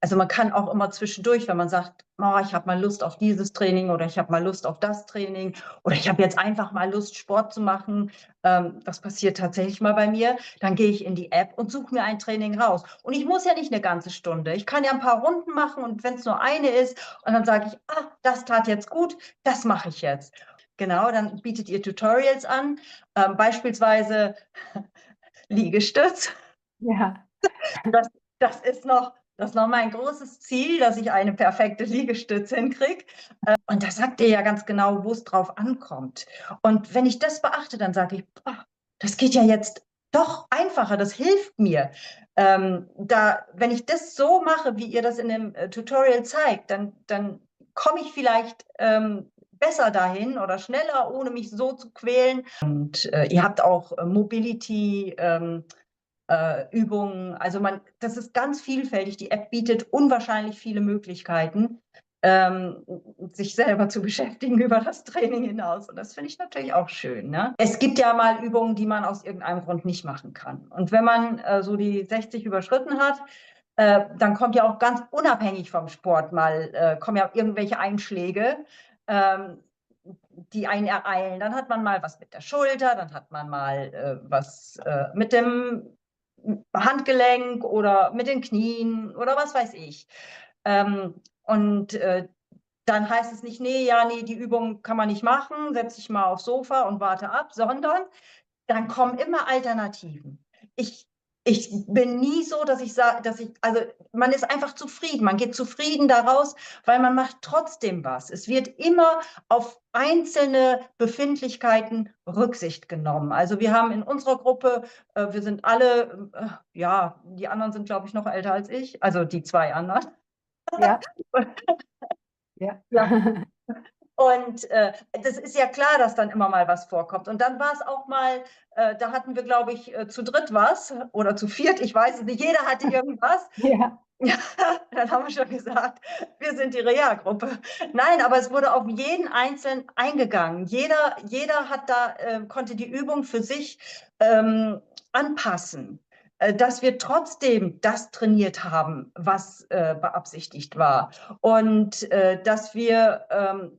Also man kann auch immer zwischendurch, wenn man sagt, oh, ich habe mal Lust auf dieses Training oder ich habe mal Lust auf das Training oder ich habe jetzt einfach mal Lust, Sport zu machen, das passiert tatsächlich mal bei mir, dann gehe ich in die App und suche mir ein Training raus. Und ich muss ja nicht eine ganze Stunde. Ich kann ja ein paar Runden machen und wenn es nur eine ist und dann sage ich, ah, das tat jetzt gut, das mache ich jetzt. Genau, dann bietet ihr Tutorials an, beispielsweise Liegestütz. Ja, Das, das ist noch mein großes Ziel, dass ich eine perfekte Liegestütze hinkriege. Und da sagt ihr ja ganz genau, wo es drauf ankommt. Und wenn ich das beachte, dann sage ich, boah, das geht ja jetzt doch einfacher, das hilft mir. Wenn ich das so mache, wie ihr das in dem Tutorial zeigt, dann komme ich vielleicht besser dahin oder schneller, ohne mich so zu quälen. Und ihr habt auch Mobility. Übungen. Also das ist ganz vielfältig. Die App bietet unwahrscheinlich viele Möglichkeiten, sich selber zu beschäftigen über das Training hinaus. Und das finde ich natürlich auch schön. Ne? Es gibt ja mal Übungen, die man aus irgendeinem Grund nicht machen kann. Und wenn man so die 60 überschritten hat, dann kommt ja auch ganz unabhängig vom Sport mal, kommen ja irgendwelche Einschläge, die einen ereilen. Dann hat man mal was mit der Schulter, dann hat man mal was mit dem Handgelenk oder mit den Knien oder was weiß ich. Und dann heißt es nicht, nee, ja, nee, die Übung kann man nicht machen, setz dich mal aufs Sofa und warte ab, sondern dann kommen immer Alternativen. Ich, ich bin nie so, dass ich sage, also man ist einfach zufrieden, man geht zufrieden daraus, weil man macht trotzdem was. Es wird immer auf einzelne Befindlichkeiten Rücksicht genommen. Also wir haben in unserer Gruppe, wir sind alle, ja, die anderen sind, glaube ich, noch älter als ich, also die zwei anderen. Ja, ja. Ja. Und das ist ja klar, dass dann immer mal was vorkommt. Und dann war es auch mal, da hatten wir, glaube ich, zu dritt was oder zu viert, ich weiß es nicht, jeder hatte irgendwas. Ja. Ja, dann haben wir schon gesagt, wir sind die Reha-Gruppe. Nein, aber es wurde auf jeden Einzelnen eingegangen. Jeder hat da, konnte die Übung für sich anpassen, dass wir trotzdem das trainiert haben, was beabsichtigt war. Und dass wir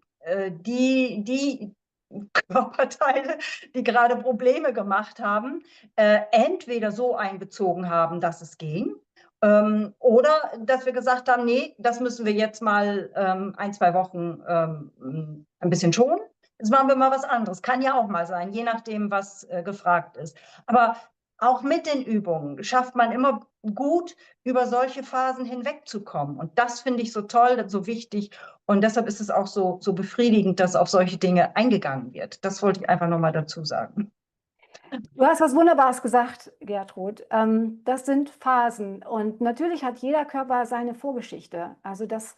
die Körperteile, die gerade Probleme gemacht haben, entweder so einbezogen haben, dass es ging, oder dass wir gesagt haben, nee, das müssen wir jetzt mal 1, 2 Wochen ein bisschen schonen. Jetzt machen wir mal was anderes. Kann ja auch mal sein, je nachdem, was gefragt ist. Aber auch mit den Übungen schafft man immer gut, über solche Phasen hinwegzukommen. Und das finde ich so toll, so wichtig. Und deshalb ist es auch so befriedigend, dass auf solche Dinge eingegangen wird. Das wollte ich einfach nochmal dazu sagen. Du hast was Wunderbares gesagt, Gertrud. Das sind Phasen und natürlich hat jeder Körper seine Vorgeschichte. Also dass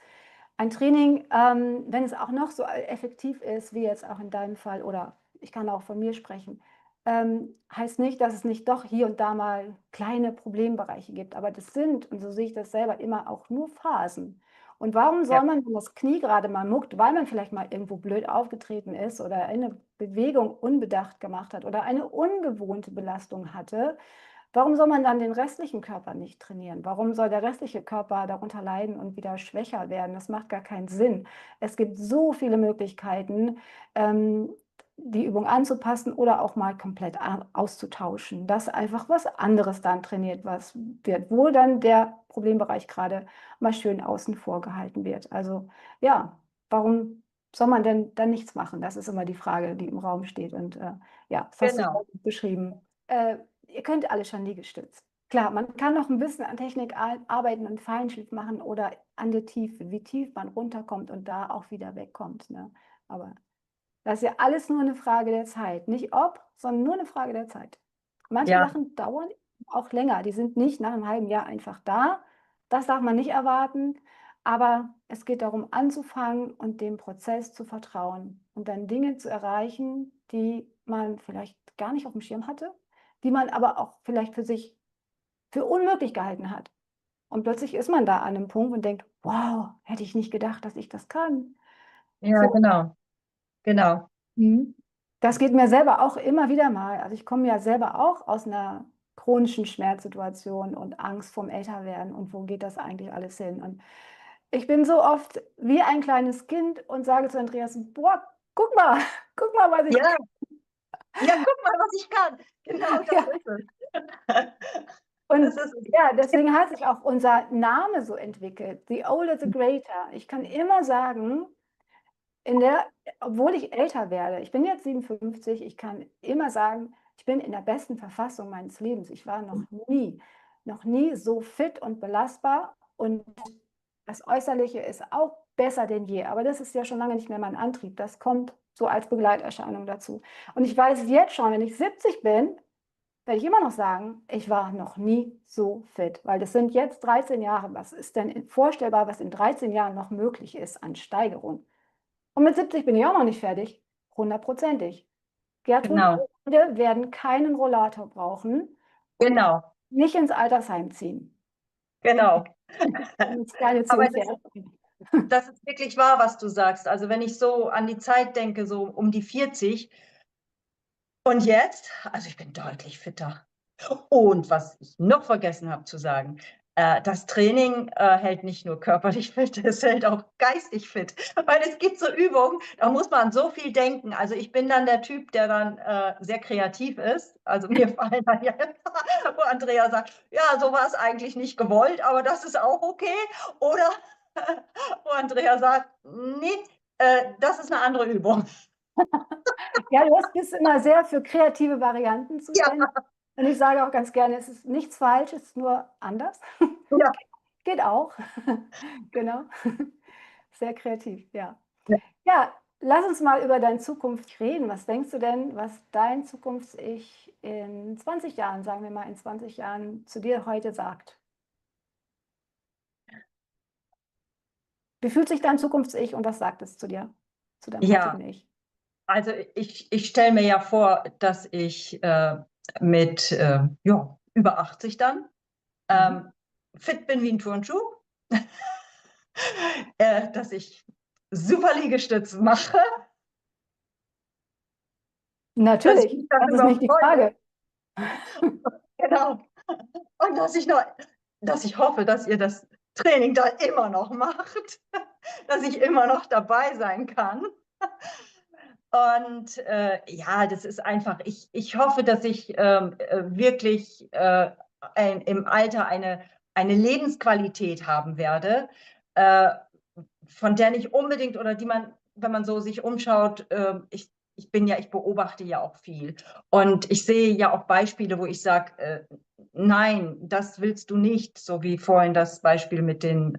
ein Training, wenn es auch noch so effektiv ist, wie jetzt auch in deinem Fall, oder ich kann auch von mir sprechen, heißt nicht, dass es nicht doch hier und da mal kleine Problembereiche gibt. Aber das sind, und so sehe ich das selber, immer auch nur Phasen. Und warum Ja, soll man, wenn das Knie gerade mal muckt, weil man vielleicht mal irgendwo blöd aufgetreten ist oder eine Bewegung unbedacht gemacht hat oder eine ungewohnte Belastung hatte, warum soll man dann den restlichen Körper nicht trainieren? Warum soll der restliche Körper darunter leiden und wieder schwächer werden? Das macht gar keinen Sinn. Es gibt so viele Möglichkeiten, die Übung anzupassen oder auch mal komplett auszutauschen, dass einfach was anderes dann trainiert, was wird, wo dann der Problembereich gerade mal schön außen vor gehalten wird. Also ja, warum soll man denn dann nichts machen? Das ist immer die Frage, die im Raum steht. Und ja, das hast du sehr genau. gut beschrieben. Ihr könnt alle schon Liegestütz. Klar, man kann noch ein bisschen an Technik arbeiten und Feinschliff machen oder an der Tiefe, wie tief man runterkommt und da auch wieder wegkommt. Ne? Aber das ist ja alles nur eine Frage der Zeit. Nicht ob, sondern nur eine Frage der Zeit. Manche Ja, Sachen dauern auch länger. Die sind nicht nach einem halben Jahr einfach da. Das darf man nicht erwarten. Aber es geht darum, anzufangen und dem Prozess zu vertrauen und dann Dinge zu erreichen, die man vielleicht gar nicht auf dem Schirm hatte, die man aber auch vielleicht für sich für unmöglich gehalten hat. Und plötzlich ist man da an einem Punkt und denkt, wow, hätte ich nicht gedacht, dass ich das kann. ja, So. genau, genau. Mhm. Das geht mir selber auch immer wieder mal. Also ich komme ja selber auch aus einer chronischen Schmerzsituation und Angst vorm Älterwerden und wo geht das eigentlich alles hin? Und ich bin so oft wie ein kleines Kind und sage zu Andreas, boah, guck mal, guck mal, was ich Ja, kann. ja, guck mal, was ich kann. Genau das Ja. ist es. Das Und ist es. ja, deswegen hat sich auch unser Name so entwickelt. The older, the greater. Ich kann immer sagen, in der, obwohl ich älter werde, ich bin jetzt 57, ich kann immer sagen, ich bin in der besten Verfassung meines Lebens. Ich war noch nie so fit und belastbar und das Äußerliche ist auch besser denn je. Aber das ist ja schon lange nicht mehr mein Antrieb. Das kommt so als Begleiterscheinung dazu. Und ich weiß jetzt schon, wenn ich 70 bin, werde ich immer noch sagen, ich war noch nie so fit, weil das sind jetzt 13 Jahre. Was ist denn vorstellbar, was in 13 Jahren noch möglich ist an Steigerung? Und mit 70 bin ich auch noch nicht fertig. Hundertprozentig. Gertrud, Genau, wir werden keinen Rollator brauchen. Und genau. nicht ins Altersheim ziehen. Genau. Ins kleine Aber Zehn-Pferd. das ist wirklich wahr, was du sagst. Also wenn ich so an die Zeit denke, so um die 40 und jetzt, also ich bin deutlich fitter. Und was ich noch vergessen habe zu sagen, das Training hält nicht nur körperlich fit, es hält auch geistig fit. Weil es gibt so Übungen, da muss man an so viel denken. Also ich bin dann der Typ, der dann sehr kreativ ist. Also mir fallen dann ja, wo Andrea sagt, ja, so war es eigentlich nicht gewollt, aber das ist auch okay. Oder wo Andrea sagt, nee, das ist eine andere Übung. Ja, du bist immer sehr für kreative Varianten Ja, zuständig. Und ich sage auch ganz gerne, es ist nichts falsch, es ist nur anders. ja. Geht auch. Genau. Sehr kreativ, ja. Ja. Ja, lass uns mal über deine Zukunft reden. Was denkst du denn, was dein Zukunfts-Ich in 20 Jahren, sagen wir mal in 20 Jahren, zu dir heute sagt? Wie fühlt sich dein Zukunfts-Ich und was sagt es zu dir, zu deinem heutigen Ja, Ich? also ich stelle mir ja vor, dass ich mit ja, über 80 dann Mhm. ähm, fit bin wie ein Turnschuh, dass ich super Liegestütze mache, dass ich Natürlich, mich dann das ist immer nicht die freue, Frage. genau, und dass ich hoffe, dass ihr das Training da immer noch macht, dass ich immer noch dabei sein kann. Und ja, das ist einfach, ich hoffe, dass ich wirklich im Alter eine Lebensqualität haben werde, äh, von der nicht unbedingt oder die man, wenn man so sich umschaut, ich beobachte ja auch viel. Und ich sehe ja auch Beispiele, wo ich sage, nein, das willst du nicht, so wie vorhin das Beispiel mit den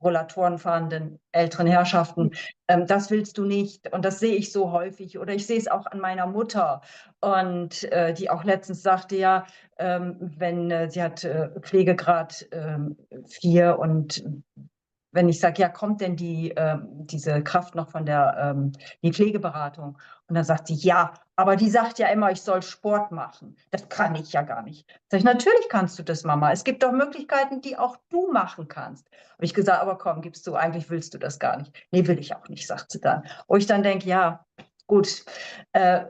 Rollatoren fahrenden älteren Herrschaften. Das willst du nicht. Und das sehe ich so häufig. Oder ich sehe es auch an meiner Mutter. Und die auch letztens sagte, ja, wenn sie hat Pflegegrad 4 und wenn ich sage, ja, kommt denn diese Kraft noch von die Pflegeberatung? Und dann sagt sie, ja, aber die sagt ja immer, ich soll Sport machen. Das kann ich ja gar nicht. Sag ich, natürlich kannst du das, Mama. Es gibt doch Möglichkeiten, die auch du machen kannst. Habe ich gesagt, aber komm, gibst du, eigentlich willst du das gar nicht. Nee, will ich auch nicht, sagt sie dann. Wo ich dann denke, ja, gut. Äh,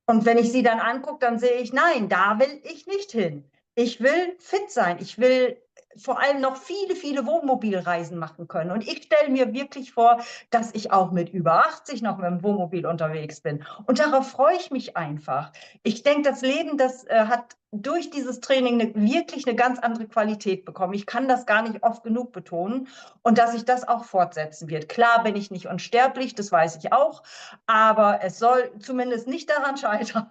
und wenn ich sie dann angucke, dann sehe ich, nein, da will ich nicht hin. Ich will fit sein. Ich will vor allem noch viele, viele Wohnmobilreisen machen können. Und ich stelle mir wirklich vor, dass ich auch mit über 80 noch mit dem Wohnmobil unterwegs bin. Und darauf freue ich mich einfach. Ich denke, das Leben, das hat durch dieses Training wirklich eine ganz andere Qualität bekommen. Ich kann das gar nicht oft genug betonen und dass sich das auch fortsetzen wird. Klar bin ich nicht unsterblich, das weiß ich auch, aber es soll zumindest nicht daran scheitern,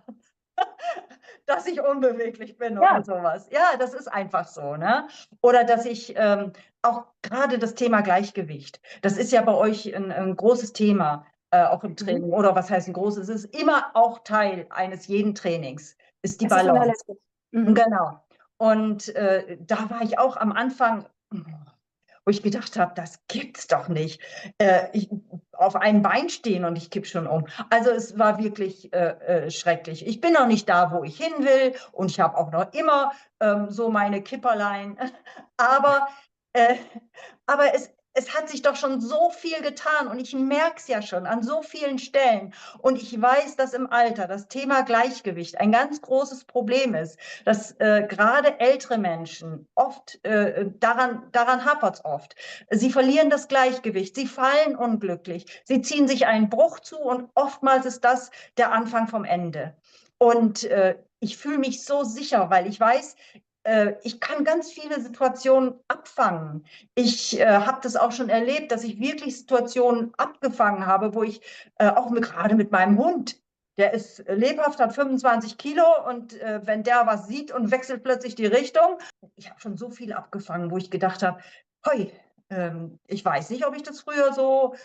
dass ich unbeweglich bin oder Ja, sowas. Ja, das ist einfach so, ne? Oder dass ich auch gerade das Thema Gleichgewicht, das ist ja bei euch ein großes Thema, auch im mhm. Training. Oder was heißt ein großes? Es ist immer auch Teil eines jeden Trainings, ist die Es ist Balance. unerlässlich. Mhm. Genau. Und da war ich auch am Anfang, wo ich gedacht habe, das gibt's doch nicht. Ich, auf einem Bein stehen und ich kipp schon um. Also es war wirklich schrecklich. Ich bin noch nicht da, wo ich hin will und ich habe auch noch immer so meine Kipperlein. Aber, äh, aber es hat sich doch schon so viel getan und ich merke es ja schon an so vielen Stellen. Und ich weiß, dass im Alter das Thema Gleichgewicht ein ganz großes Problem ist, dass gerade ältere Menschen oft, daran hapert es oft. Sie verlieren das Gleichgewicht, sie fallen unglücklich, sie ziehen sich einen Bruch zu und oftmals ist das der Anfang vom Ende. Und ich fühle mich so sicher, weil ich weiß, ich kann ganz viele Situationen abfangen. Ich habe das auch schon erlebt, dass ich wirklich Situationen abgefangen habe, wo ich auch gerade mit meinem Hund, der ist lebhaft, hat 25 Kilo und wenn der was sieht und wechselt plötzlich die Richtung, ich habe schon so viel abgefangen, wo ich gedacht habe, hoi, ich weiß nicht, ob ich das früher so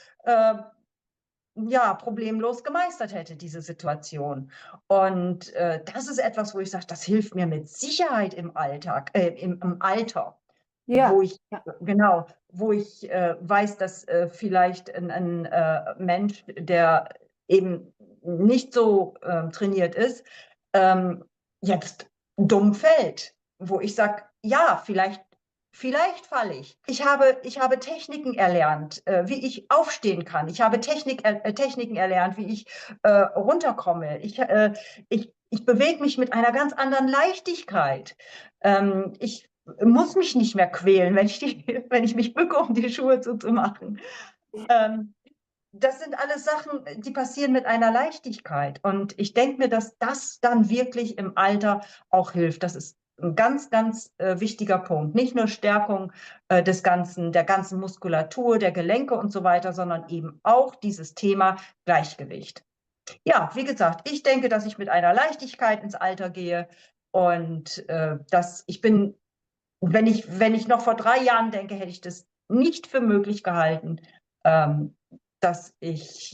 ja, problemlos gemeistert hätte, diese Situation. Und das ist etwas, wo ich sage, das hilft mir mit Sicherheit im Alltag, im Alter, wo Ja, ich, ja. genau, wo ich weiß, dass vielleicht ein Mensch, der eben nicht so trainiert ist, ähm, jetzt dumm fällt. wo ich sage, ja, vielleicht falle ich. Ich habe Techniken erlernt, wie ich aufstehen kann. Ich habe Techniken erlernt, wie ich runterkomme. Ich bewege mich mit einer ganz anderen Leichtigkeit. Ich muss mich nicht mehr quälen, wenn ich mich bücke, um die Schuhe zuzumachen. Ähm, Das sind alles Sachen, die passieren mit einer Leichtigkeit. Und ich denke mir, dass das dann wirklich im Alter auch hilft. Das ist ein ganz, ganz wichtiger Punkt. Nicht nur Stärkung der ganzen Muskulatur, der Gelenke und so weiter, sondern eben auch dieses Thema Gleichgewicht. Ja, wie gesagt, ich denke, dass ich mit einer Leichtigkeit ins Alter gehe und dass ich bin, wenn ich noch vor 3 Jahren denke, hätte ich das nicht für möglich gehalten, ähm, dass ich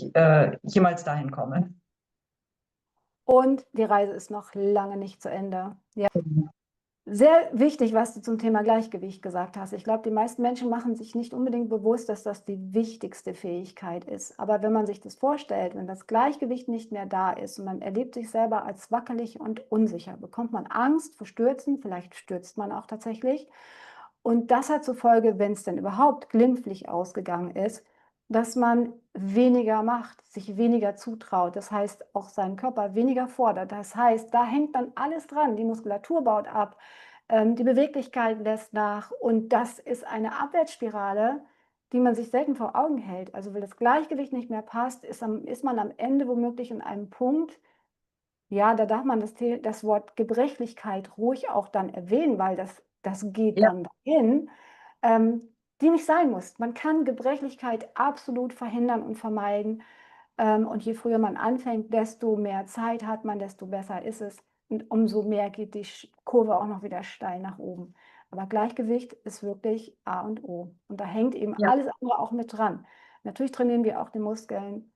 jemals dahin komme. Und die Reise ist noch lange nicht zu Ende. Ja. Sehr wichtig, was du zum Thema Gleichgewicht gesagt hast. Ich glaube, die meisten Menschen machen sich nicht unbedingt bewusst, dass das die wichtigste Fähigkeit ist. Aber wenn man sich das vorstellt, wenn das Gleichgewicht nicht mehr da ist und man erlebt sich selber als wackelig und unsicher, bekommt man Angst vor Stürzen, vielleicht stürzt man auch tatsächlich. Und das hat zur Folge, wenn es denn überhaupt glimpflich ausgegangen ist, dass man weniger macht, sich weniger zutraut. Das heißt, auch seinen Körper weniger fordert. Das heißt, da hängt dann alles dran. Die Muskulatur baut ab, die Beweglichkeit lässt nach. Und das ist eine Abwärtsspirale, die man sich selten vor Augen hält. Also, wenn das Gleichgewicht nicht mehr passt, ist man am Ende womöglich in einem Punkt, ja, da darf man das Wort Gebrechlichkeit ruhig auch dann erwähnen, weil das geht Ja, dann dahin, die nicht sein muss. Man kann Gebrechlichkeit absolut verhindern und vermeiden. Und je früher man anfängt, desto mehr Zeit hat man, desto besser ist es. Und umso mehr geht die Kurve auch noch wieder steil nach oben. Aber Gleichgewicht ist wirklich A und O. Und da hängt eben ja. alles andere auch mit dran. Natürlich trainieren wir auch die Muskeln,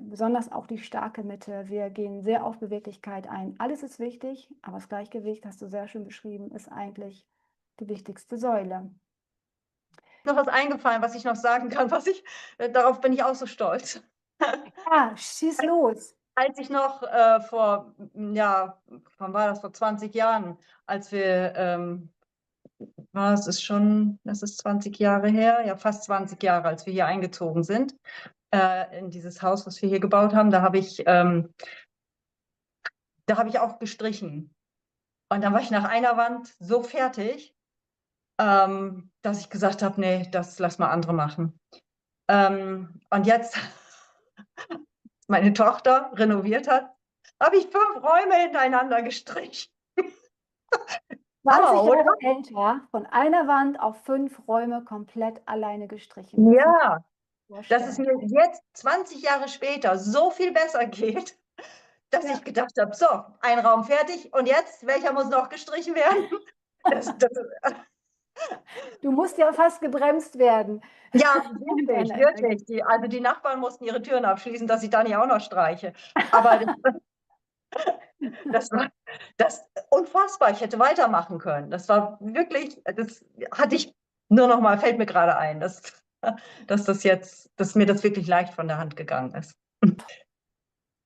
besonders auch die starke Mitte. Wir gehen sehr auf Beweglichkeit ein. Alles ist wichtig, aber das Gleichgewicht, hast du sehr schön beschrieben, ist eigentlich die wichtigste Säule. Noch was eingefallen, was ich noch sagen kann, darauf bin ich auch so stolz. Ja, schieß los. Als ich noch ja, wann war das, vor 20 Jahren, als wir, das ist 20 Jahre her, ja, fast 20 Jahre, als wir hier eingezogen sind, in dieses Haus, was wir hier gebaut haben, da habe ich auch gestrichen. Und dann war ich nach einer Wand so fertig, dass ich gesagt habe, nee, das lass mal andere machen. Und jetzt, meine Tochter renoviert hat, habe ich 5 Räume hintereinander gestrichen. 20 Hammer, oder? Jahre älter, von einer Wand auf 5 Räume komplett alleine gestrichen. Das muss Ja, man sich dass es vorstellen. mir jetzt 20 Jahre später so viel besser geht, dass Ja. ich gedacht habe, so, ein Raum fertig und jetzt, welcher muss noch gestrichen werden? Das, Du musst ja fast gebremst werden. ja, In wirklich, deiner Energie. wirklich. Also die Nachbarn mussten ihre Türen abschließen, dass ich da nicht auch noch streiche. Aber das war das unfassbar. Ich hätte weitermachen können. Das war wirklich, das hatte ich nur noch mal, fällt mir gerade ein, dass mir das wirklich leicht von der Hand gegangen ist.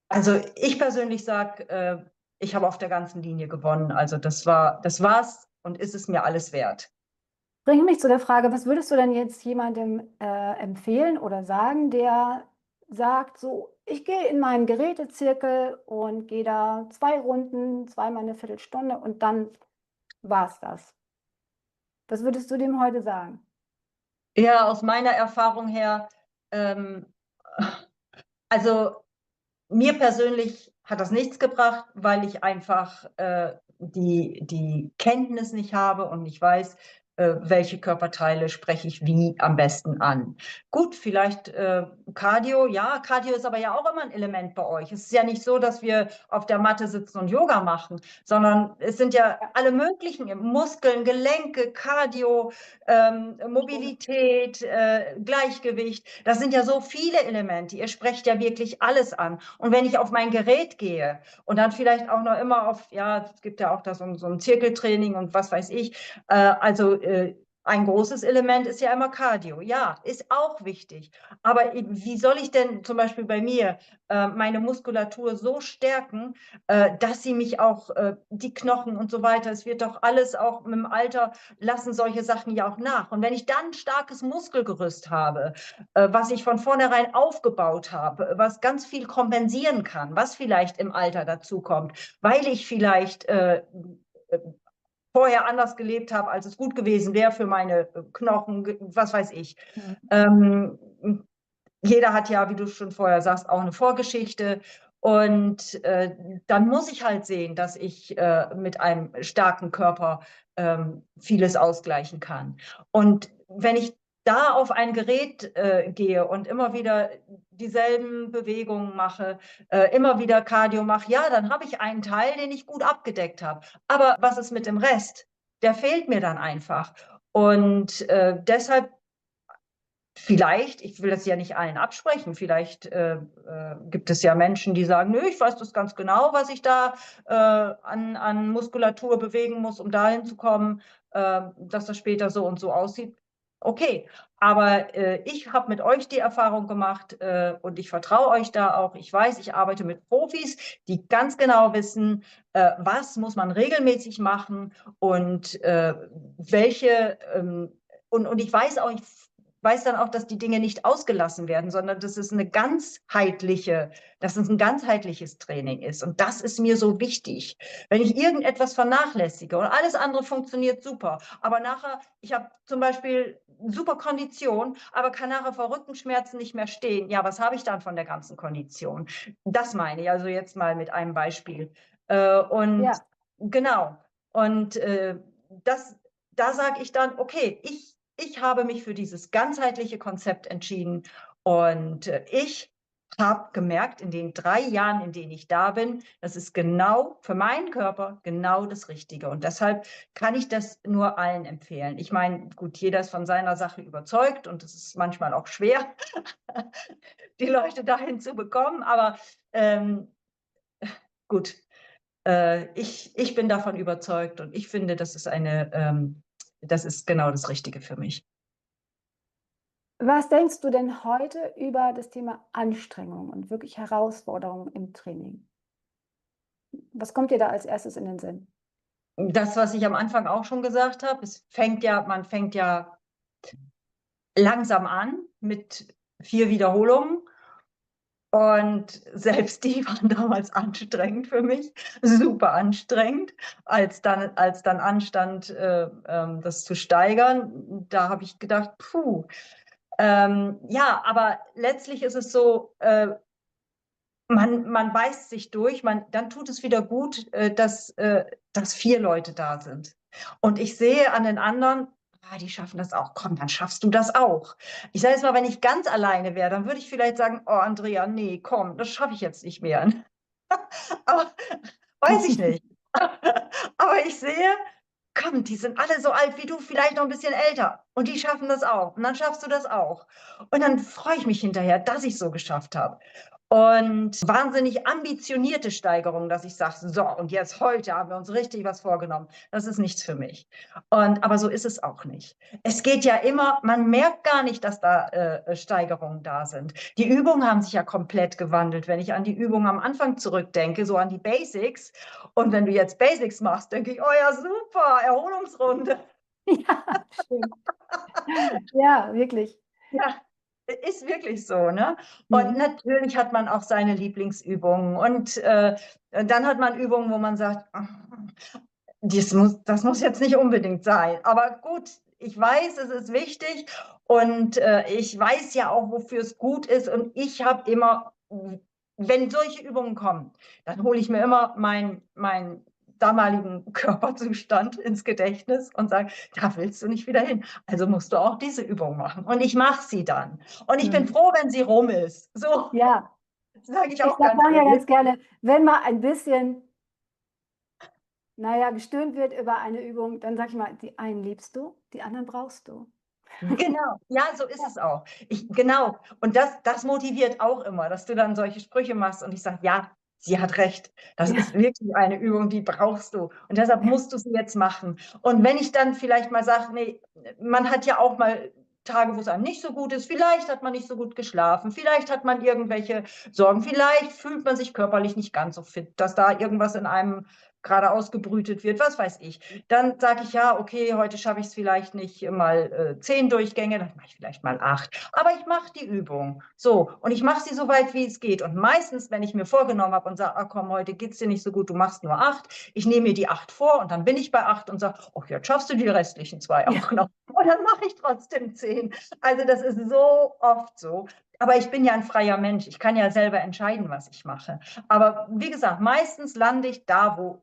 Also ich persönlich sage, ich habe auf der ganzen Linie gewonnen. Also das war's und ist es mir alles wert. Bringe mich zu der Frage, was würdest du denn jetzt jemandem empfehlen oder sagen, der sagt, so, ich gehe in meinen Gerätezirkel und gehe da 2 Runden, zweimal eine Viertelstunde und dann war's das. Was würdest du dem heute sagen? Ja, aus meiner Erfahrung her, ähm, also mir persönlich hat das nichts gebracht, weil ich einfach die Kenntnis nicht habe und nicht weiß, welche Körperteile spreche ich wie am besten an. Gut, vielleicht Cardio, ja, Cardio ist aber ja auch immer ein Element bei euch. Es ist ja nicht so, dass wir auf der Matte sitzen und Yoga machen, sondern es sind ja Ja, alle möglichen Muskeln, Gelenke, Cardio, Mobilität, Gleichgewicht. Das sind ja so viele Elemente. Ihr sprecht ja wirklich alles an. Und wenn ich auf mein Gerät gehe und dann vielleicht auch noch immer ja, es gibt ja auch da so ein Zirkeltraining und was weiß ich, also ein großes Element ist ja immer Cardio. Ja, ist auch wichtig. Aber wie soll ich denn zum Beispiel bei mir meine Muskulatur so stärken, dass sie mich auch, die Knochen und so weiter, es wird doch alles auch mit dem Alter, lassen solche Sachen ja auch nach. Und wenn ich dann ein starkes Muskelgerüst habe, was ich von vornherein aufgebaut habe, was ganz viel kompensieren kann, was vielleicht im Alter dazu kommt, weil ich vielleicht vorher anders gelebt habe, als es gut gewesen wäre für meine Knochen, was weiß ich. Mhm. Jeder hat ja, wie du schon vorher sagst, auch eine Vorgeschichte. Und dann muss ich halt sehen, dass ich mit einem starken Körper vieles ausgleichen kann. Und wenn ich da auf ein Gerät gehe und immer wieder dieselben Bewegungen mache, immer wieder Cardio mache, ja, dann habe ich einen Teil, den ich gut abgedeckt habe. Aber was ist mit dem Rest? Der fehlt mir dann einfach. Und deshalb vielleicht, ich will das ja nicht allen absprechen, vielleicht gibt es ja Menschen, die sagen, nö, ich weiß das ganz genau, was ich da an Muskulatur bewegen muss, um dahin zu kommen, dass das später so und so aussieht. Okay, aber ich habe mit euch die Erfahrung gemacht und ich vertraue euch da auch. Ich weiß, ich arbeite mit Profis, die ganz genau wissen, was muss man regelmäßig machen und welche und ich weiß auch, ich weiß dann auch, dass die Dinge nicht ausgelassen werden, sondern dass es dass es ein ganzheitliches Training ist. Und das ist mir so wichtig. Wenn ich irgendetwas vernachlässige und alles andere funktioniert super, aber nachher, ich habe zum Beispiel super Kondition, aber kann nachher vor Rückenschmerzen nicht mehr stehen. Ja, was habe ich dann von der ganzen Kondition? Das meine ich also jetzt mal mit einem Beispiel. Und Ja. genau. Und das, da sage ich dann, okay, ich habe mich für dieses ganzheitliche Konzept entschieden und ich habe gemerkt in den 3 Jahren, in denen ich da bin, das ist genau für meinen Körper genau das Richtige. Und deshalb kann ich das nur allen empfehlen. Ich meine, gut, jeder ist von seiner Sache überzeugt und es ist manchmal auch schwer, die Leute dahin zu bekommen. Aber ähm, gut, ich bin davon überzeugt und ich finde, das ist genau das Richtige für mich. Was denkst du denn heute über das Thema Anstrengung und wirklich Herausforderungen im Training? Was kommt dir da als erstes in den Sinn? Das, was ich am Anfang auch schon gesagt habe, man fängt ja langsam an mit 4 Wiederholungen und selbst die waren damals anstrengend für mich, super anstrengend, als dann anstand, das zu steigern. Da habe ich gedacht, puh. Ja, aber letztlich ist es so, man beißt sich durch, dann tut es wieder gut, dass 4 Leute da sind. Und ich sehe an den anderen, die schaffen das auch. Komm, dann schaffst du das auch. Ich sage jetzt mal, wenn ich ganz alleine wäre, dann würde ich vielleicht sagen, oh Andrea, nee, komm, das schaffe ich jetzt nicht mehr. Aber weiß ich nicht. Aber ich sehe, komm, die sind alle so alt wie du, vielleicht noch ein bisschen älter. Und die schaffen das auch. Und dann schaffst du das auch. Und dann freue ich mich hinterher, dass ich es so geschafft habe. Und wahnsinnig ambitionierte Steigerung, dass ich sage, so, und jetzt heute haben wir uns richtig was vorgenommen. Das ist nichts für mich. Aber so ist es auch nicht. Es geht ja immer, man merkt gar nicht, dass da Steigerungen da sind. Die Übungen haben sich ja komplett gewandelt. Wenn ich an die Übungen am Anfang zurückdenke, so an die Basics, und wenn du jetzt Basics machst, denke ich, oh ja, super, Erholungsrunde. Ja, schön. Ja, wirklich. Ja, ist wirklich so, ne? Und Mhm. natürlich hat man auch seine Lieblingsübungen. Und dann hat man Übungen, wo man sagt, das muss jetzt nicht unbedingt sein. Aber gut, ich weiß, es ist wichtig und ich weiß ja auch, wofür es gut ist. Und ich habe immer, wenn solche Übungen kommen, dann hole ich mir immer meinen damaligen Körperzustand ins Gedächtnis und sage, da willst du nicht wieder hin. Also musst du auch diese Übung machen. Und ich mache sie dann. Und ich bin Mhm. froh, wenn sie rum ist. So Ja, sage ich ich auch sage ganz ja ehrlich. ganz gerne, wenn mal ein bisschen, naja, gestöhnt wird über eine Übung, dann sage ich mal, die einen liebst du, die anderen brauchst du. Genau, ja, so ist es auch. Genau. Und das motiviert auch immer, dass du dann solche Sprüche machst und ich sage, ja, sie hat recht. Das Ja. ist wirklich eine Übung, die brauchst du. Und deshalb musst du sie jetzt machen. Und wenn ich dann vielleicht mal sage, nee, man hat ja auch mal Tage, wo es einem nicht so gut ist. Vielleicht hat man nicht so gut geschlafen. Vielleicht hat man irgendwelche Sorgen. Vielleicht fühlt man sich körperlich nicht ganz so fit, dass da irgendwas in einem gerade ausgebrütet wird, was weiß ich. Dann sage ich, ja, okay, heute schaffe ich es vielleicht nicht mal 10 Durchgänge, dann mache ich vielleicht mal 8. Aber ich mache die Übung. So, und ich mache sie so weit, wie es geht. Und meistens, wenn ich mir vorgenommen habe und sage, ah, komm, heute geht es dir nicht so gut, du machst nur 8, ich nehme mir die 8 vor und dann bin ich bei 8 und sage, oh, jetzt schaffst du die restlichen 2 Ja. auch noch. Und dann mache ich trotzdem 10. Also das ist so oft so. Aber ich bin ja ein freier Mensch. Ich kann ja selber entscheiden, was ich mache. Aber wie gesagt, meistens lande ich da, wo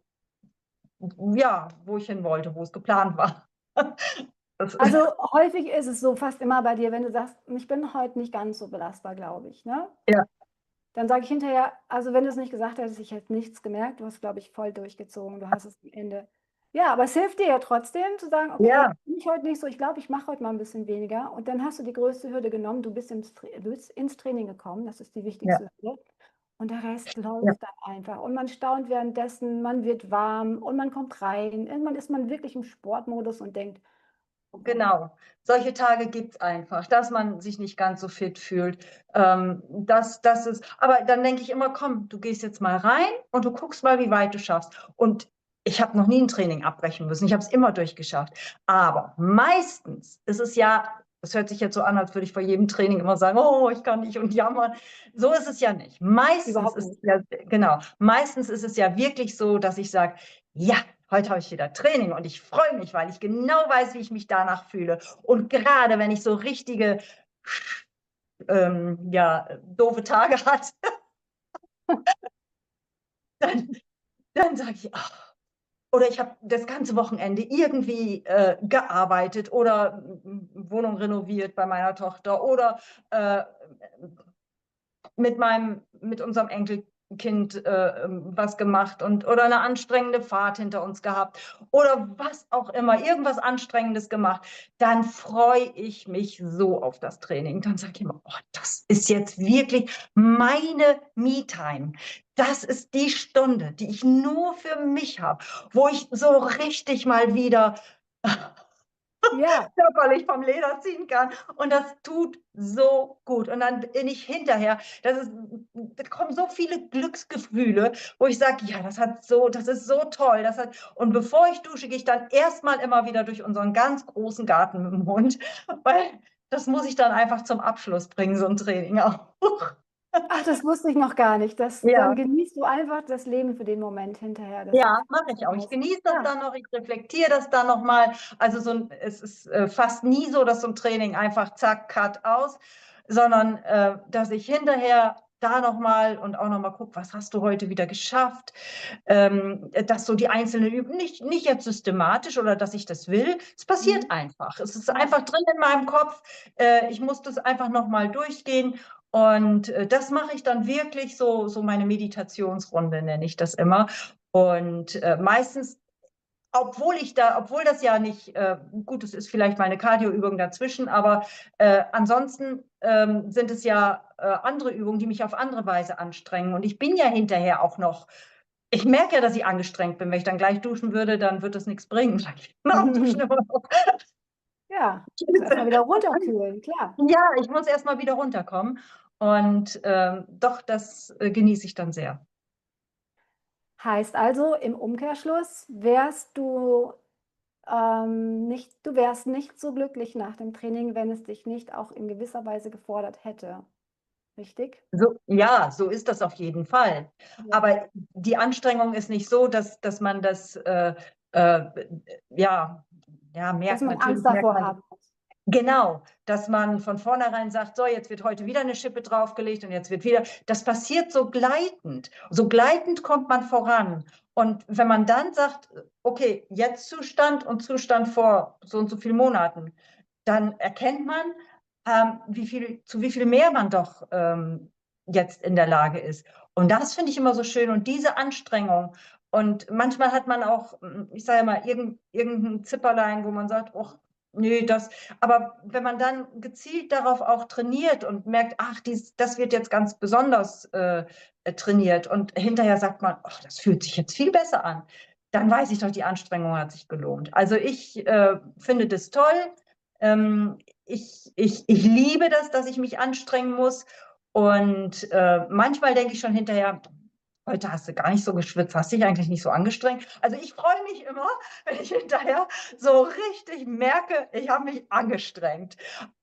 ich hin wollte, wo es geplant war. Das, Also häufig ist es so, fast immer bei dir, wenn du sagst, ich bin heute nicht ganz so belastbar, glaube ich, ne? ja, Dann sage ich hinterher, also wenn du es nicht gesagt hättest, ich hätte nichts gemerkt, du hast, glaube ich, voll durchgezogen, du hast es am Ende. Ja, aber es hilft dir ja trotzdem zu sagen, okay, ja, bin ich heute nicht so, ich glaube, ich mache heute mal ein bisschen weniger. Und dann hast du die größte Hürde genommen, du bist ins Training gekommen, das ist die ja, wichtigste Hürde. Und der Rest ja. läuft dann einfach. Und man staunt währenddessen, man wird warm und man kommt rein. Irgendwann ist man wirklich im Sportmodus und denkt, wow. Genau. Solche Tage gibt es einfach, dass man sich nicht ganz so fit fühlt. Das ist, aber dann denke ich immer, komm, du gehst jetzt mal rein und du guckst mal, wie weit du schaffst. Und ich habe noch nie ein Training abbrechen müssen. Ich habe es immer durchgeschafft. Aber meistens ist es ja, das hört sich jetzt so an, als würde ich vor jedem Training immer sagen, oh, ich kann nicht und jammern. So ist es ja nicht. Meistens Überhaupt ist es nicht. ja, genau, meistens ist es ja wirklich so, dass ich sage, ja, heute habe ich wieder Training und ich freue mich, weil ich genau weiß, wie ich mich danach fühle. Und gerade wenn ich so richtige, ja, doofe Tage hatte, dann, dann sage ich, ach, oder ich habe das ganze Wochenende irgendwie gearbeitet oder Wohnung renoviert bei meiner Tochter oder äh, mit unserem Enkelkind was gemacht und oder eine anstrengende Fahrt hinter uns gehabt oder was auch immer, irgendwas Anstrengendes gemacht, dann freue ich mich so auf das Training. Dann sage ich immer, oh, das ist jetzt wirklich meine Me-Time. Das ist die Stunde, die ich nur für mich habe, wo ich so richtig mal wieder Ja, körperlich vom Leder ziehen kann. Und das tut so gut. Und dann bin ich hinterher, da kommen so viele Glücksgefühle, wo ich sage, ja, das ist so toll. Und bevor ich dusche, gehe ich dann erstmal immer wieder durch unseren ganz großen Garten mit dem Hund, weil das muss ich dann einfach zum Abschluss bringen, so ein Training auch. ach, das wusste ich noch gar nicht. Dann Ja, genießt du einfach das Leben für den Moment hinterher. Das ja, ist mache ich auch. Ich was. genieße das Ja. dann noch, ich reflektiere das dann nochmal. Also es ist fast nie so, dass so ein Training einfach zack, cut aus, sondern dass ich hinterher da nochmal und auch nochmal gucke, was hast du heute wieder geschafft, dass so die einzelnen Übungen, nicht jetzt systematisch oder dass ich das will, es passiert Mhm. einfach. Es ist Ja. einfach drin in meinem Kopf. Ich muss das einfach nochmal durchgehen und das mache ich dann wirklich so meine Meditationsrunde, nenne ich das immer. Und meistens, obwohl das ja nicht, gut, es ist vielleicht mal eine Cardioübung dazwischen, aber ansonsten sind es ja andere Übungen, die mich auf andere Weise anstrengen. Und ich bin ja hinterher auch noch, ich merke ja, dass ich angestrengt bin. Wenn ich dann gleich duschen würde, dann wird das nichts bringen. Sag ich, nach dem Duschen immer noch. Ja, muss erstmal wieder runterkühlen, klar. Ja, ich muss erst mal wieder runterkommen. Und doch, das genieße ich dann sehr. Heißt also im Umkehrschluss, du wärst nicht so glücklich nach dem Training, wenn es dich nicht auch in gewisser Weise gefordert hätte. Richtig? So, ja, so ist das auf jeden Fall. Ja. Aber die Anstrengung ist nicht so, dass man das, äh, ja, ja, Dass man natürlich Angst merkt davor man, haben muss. genau, dass man von vornherein sagt, so, jetzt wird heute wieder eine Schippe draufgelegt und jetzt wird wieder, das passiert so gleitend kommt man voran. Und wenn man dann sagt, okay, jetzt Zustand und Zustand vor so und so vielen Monaten, dann erkennt man, zu wie viel mehr man doch jetzt in der Lage ist. Und das finde ich immer so schön. Und diese Anstrengung. Und manchmal hat man auch, ich sage mal, irgendein Zipperlein, wo man sagt, oh, nö, aber wenn man dann gezielt darauf auch trainiert und merkt, ach, das wird jetzt ganz besonders trainiert und hinterher sagt man, ach, das fühlt sich jetzt viel besser an, dann weiß ich doch, die Anstrengung hat sich gelohnt. Also ich finde das toll. Ich liebe das, dass ich mich anstrengen muss. Und manchmal denke ich schon hinterher, heute hast du gar nicht so geschwitzt, hast dich eigentlich nicht so angestrengt. Also ich freue mich immer, wenn ich hinterher so richtig merke, ich habe mich angestrengt,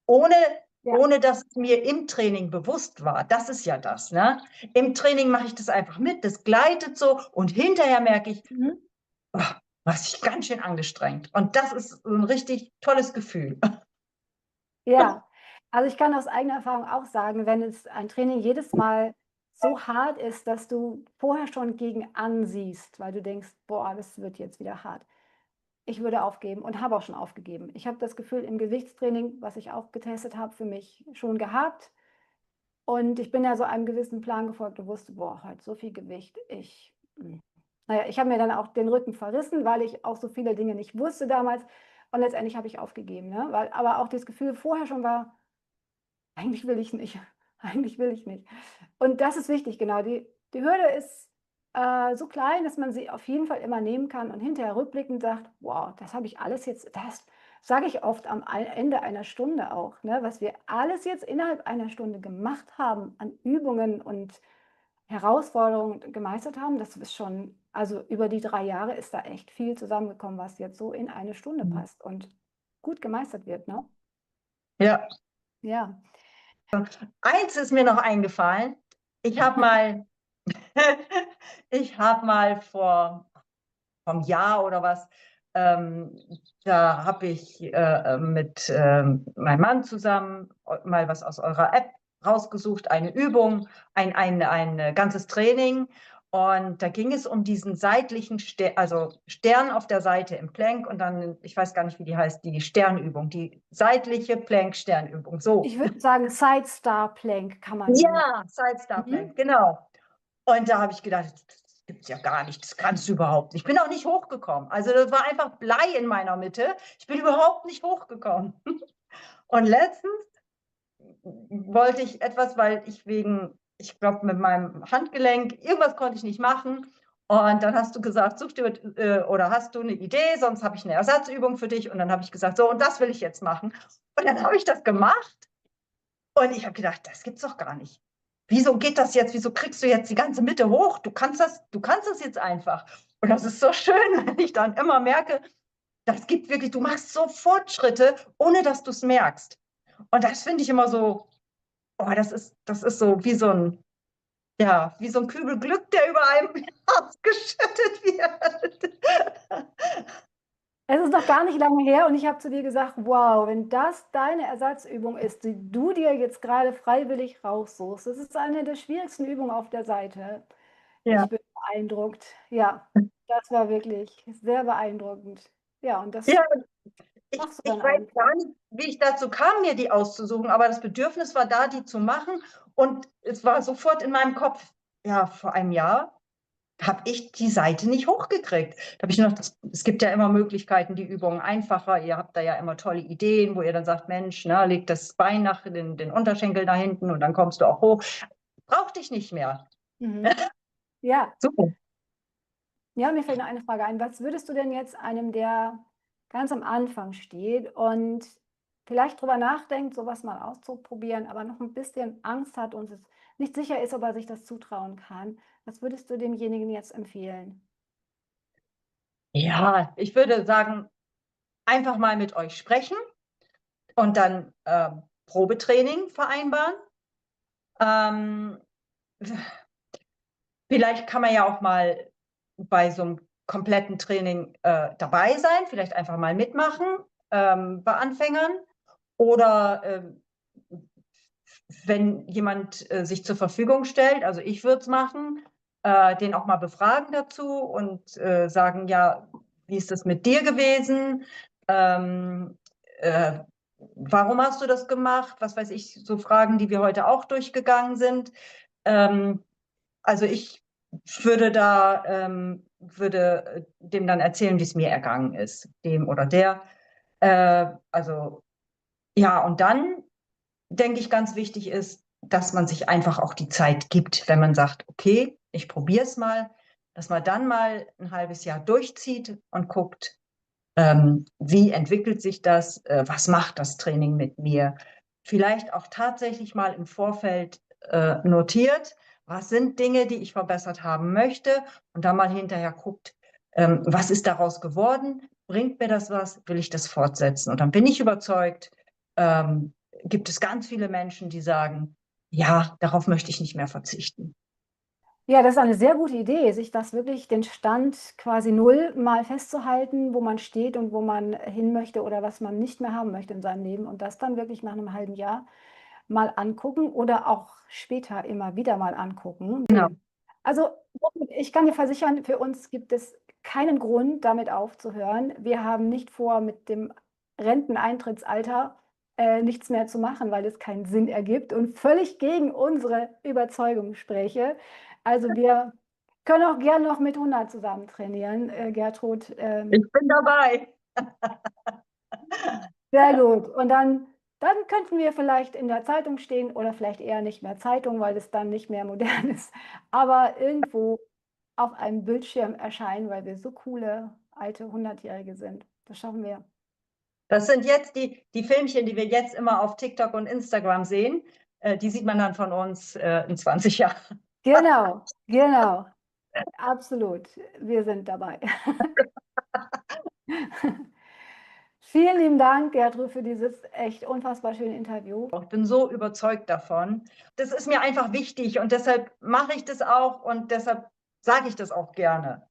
ohne, Ja. ohne dass es mir im Training bewusst war. Das ist ja das, ne? Im Training mache ich das einfach mit, das gleitet so und hinterher merke ich, Mhm. oh, du hast dich ganz schön angestrengt. Und das ist ein richtig tolles Gefühl. Ja, also ich kann aus eigener Erfahrung auch sagen, wenn es ein Training jedes Mal so hart ist, dass du vorher schon gegen ansiehst, weil du denkst, boah, das wird jetzt wieder hart. Ich würde aufgeben und habe auch schon aufgegeben. Ich habe das Gefühl im Gewichtstraining, was ich auch getestet habe, für mich schon gehabt. Und ich bin ja so einem gewissen Plan gefolgt und wusste, boah, heute so viel Gewicht. Naja, ich habe mir dann auch den Rücken verrissen, weil ich auch so viele Dinge nicht wusste damals. Und letztendlich habe ich aufgegeben, ne? Weil aber auch das Gefühl vorher schon war, eigentlich will ich nicht, eigentlich will ich nicht. Und das ist wichtig, genau. Die Hürde ist so klein, dass man sie auf jeden Fall immer nehmen kann und hinterher rückblickend sagt, wow, das habe ich alles jetzt, das sage ich oft am Ende einer Stunde auch, ne, was wir alles jetzt innerhalb einer Stunde gemacht haben an Übungen und Herausforderungen gemeistert haben. Das ist schon, also über die 3 Jahre ist da echt viel zusammengekommen, was jetzt so in eine Stunde passt und gut gemeistert wird, ne? Ja, Ja. eins ist mir noch eingefallen. Ich habe mal, ich habe mal vom Jahr oder was, ähm, da habe ich mit meinem Mann zusammen mal was aus eurer App rausgesucht, eine Übung, ein ganzes Training. Und da ging es um diesen seitlichen also Stern auf der Seite im Plank und dann, ich weiß gar nicht, wie die heißt, die Sternübung, die seitliche Plank-Sternübung. So. Ich würde sagen, Side Star Plank kann man sie nennen. Ja, Side Star Mhm. Plank, genau. Und da habe ich gedacht, das gibt es ja gar nicht, das kannst du überhaupt nicht. Ich bin auch nicht hochgekommen. Also das war einfach Blei in meiner Mitte. Ich bin überhaupt nicht hochgekommen. Und letztens wollte ich etwas, weil ich ich glaube, mit meinem Handgelenk, irgendwas konnte ich nicht machen. Und dann hast du gesagt, such dir oder hast du eine Idee, sonst habe ich eine Ersatzübung für dich. Und dann habe ich gesagt, so, und das will ich jetzt machen. Und dann habe ich das gemacht. Und ich habe gedacht, das gibt's doch gar nicht. Wieso geht das jetzt? Wieso kriegst du jetzt die ganze Mitte hoch? Du kannst das jetzt einfach. Und das ist so schön, wenn ich dann immer merke, das gibt wirklich, du machst so Fortschritte, ohne dass du es merkst. Und das finde ich immer so, oh, das ist so wie so ja, wie so ein Kübel Glück, der über einem ausgeschüttet wird. Es ist noch gar nicht lange her und ich habe zu dir gesagt, wow, wenn das deine Ersatzübung ist, die du dir jetzt gerade freiwillig raussuchst, das ist eine der schwierigsten Übungen auf der Seite. Ich Ja. bin beeindruckt. Ja, das war wirklich sehr beeindruckend. Ja, und Ja, das machst du ich dann weiß einfach. gar nicht, wie ich dazu kam, mir die auszusuchen, aber das Bedürfnis war da, die zu machen. Und es war sofort in meinem Kopf, ja, vor einem Jahr habe ich die Seite nicht hochgekriegt. Da habe ich noch, es gibt ja immer Möglichkeiten, die Übungen einfacher. Ihr habt da ja immer tolle Ideen, wo ihr dann sagt, Mensch, ne, leg das Bein nach den Unterschenkel da hinten und dann kommst du auch hoch. Brauchte ich nicht mehr. Mhm. Ja, Super. ja, mir fällt noch eine Frage ein. Was würdest du denn jetzt einem, der ganz am Anfang steht und vielleicht drüber nachdenkt, sowas mal auszuprobieren, aber noch ein bisschen Angst hat und es nicht sicher ist, ob er sich das zutrauen kann, was würdest du demjenigen jetzt empfehlen? Ja, ich würde sagen, einfach mal mit euch sprechen und dann Probetraining vereinbaren. Ähm, Vielleicht kann man ja auch mal bei so einem kompletten Training dabei sein, vielleicht einfach mal mitmachen bei Anfängern. Oder wenn jemand sich zur Verfügung stellt, also ich würde es machen, den auch mal befragen dazu und sagen, ja, wie ist das mit dir gewesen? Ähm, äh, Warum hast du das gemacht? Was weiß ich, so Fragen, die wir heute auch durchgegangen sind. Ähm, also ich würde dem dann erzählen, wie es mir ergangen ist, dem oder der. Also ja, und dann denke ich, ganz wichtig ist, dass man sich einfach auch die Zeit gibt, wenn man sagt, okay, ich probiere es mal, dass man dann mal ein halbes Jahr durchzieht und guckt, wie entwickelt sich das, was macht das Training mit mir. Vielleicht auch tatsächlich mal im Vorfeld notiert, was sind Dinge, die ich verbessert haben möchte und dann mal hinterher guckt, was ist daraus geworden, bringt mir das was, will ich das fortsetzen. Und dann bin ich überzeugt, ähm, gibt es ganz viele Menschen, die sagen, ja, darauf möchte ich nicht mehr verzichten. Ja, das ist eine sehr gute Idee, sich das wirklich den Stand quasi null mal festzuhalten, wo man steht und wo man hin möchte oder was man nicht mehr haben möchte in seinem Leben und das dann wirklich nach einem halben Jahr mal angucken oder auch später immer wieder mal angucken. Genau. Also ich kann dir versichern, für uns gibt es keinen Grund, damit aufzuhören. Wir haben nicht vor, mit dem Renteneintrittsalter nichts mehr zu machen, weil es keinen Sinn ergibt und völlig gegen unsere Überzeugung spreche. Also wir können auch gern noch mit 100 zusammen trainieren, Gertrud. Ich bin dabei. Sehr gut. Und dann könnten wir vielleicht in der Zeitung stehen oder vielleicht eher nicht mehr Zeitung, weil es dann nicht mehr modern ist, aber irgendwo auf einem Bildschirm erscheinen, weil wir so coole alte 100-Jährige sind. Das schaffen wir. Das sind jetzt die Filmchen, die wir jetzt immer auf TikTok und Instagram sehen. Die sieht man dann von uns in 20 Jahren. Genau, genau. Absolut. Wir sind dabei. Vielen lieben Dank, Gertrud, für dieses echt unfassbar schöne Interview. Ich bin so überzeugt davon. Das ist mir einfach wichtig und deshalb mache ich das auch und deshalb sage ich das auch gerne.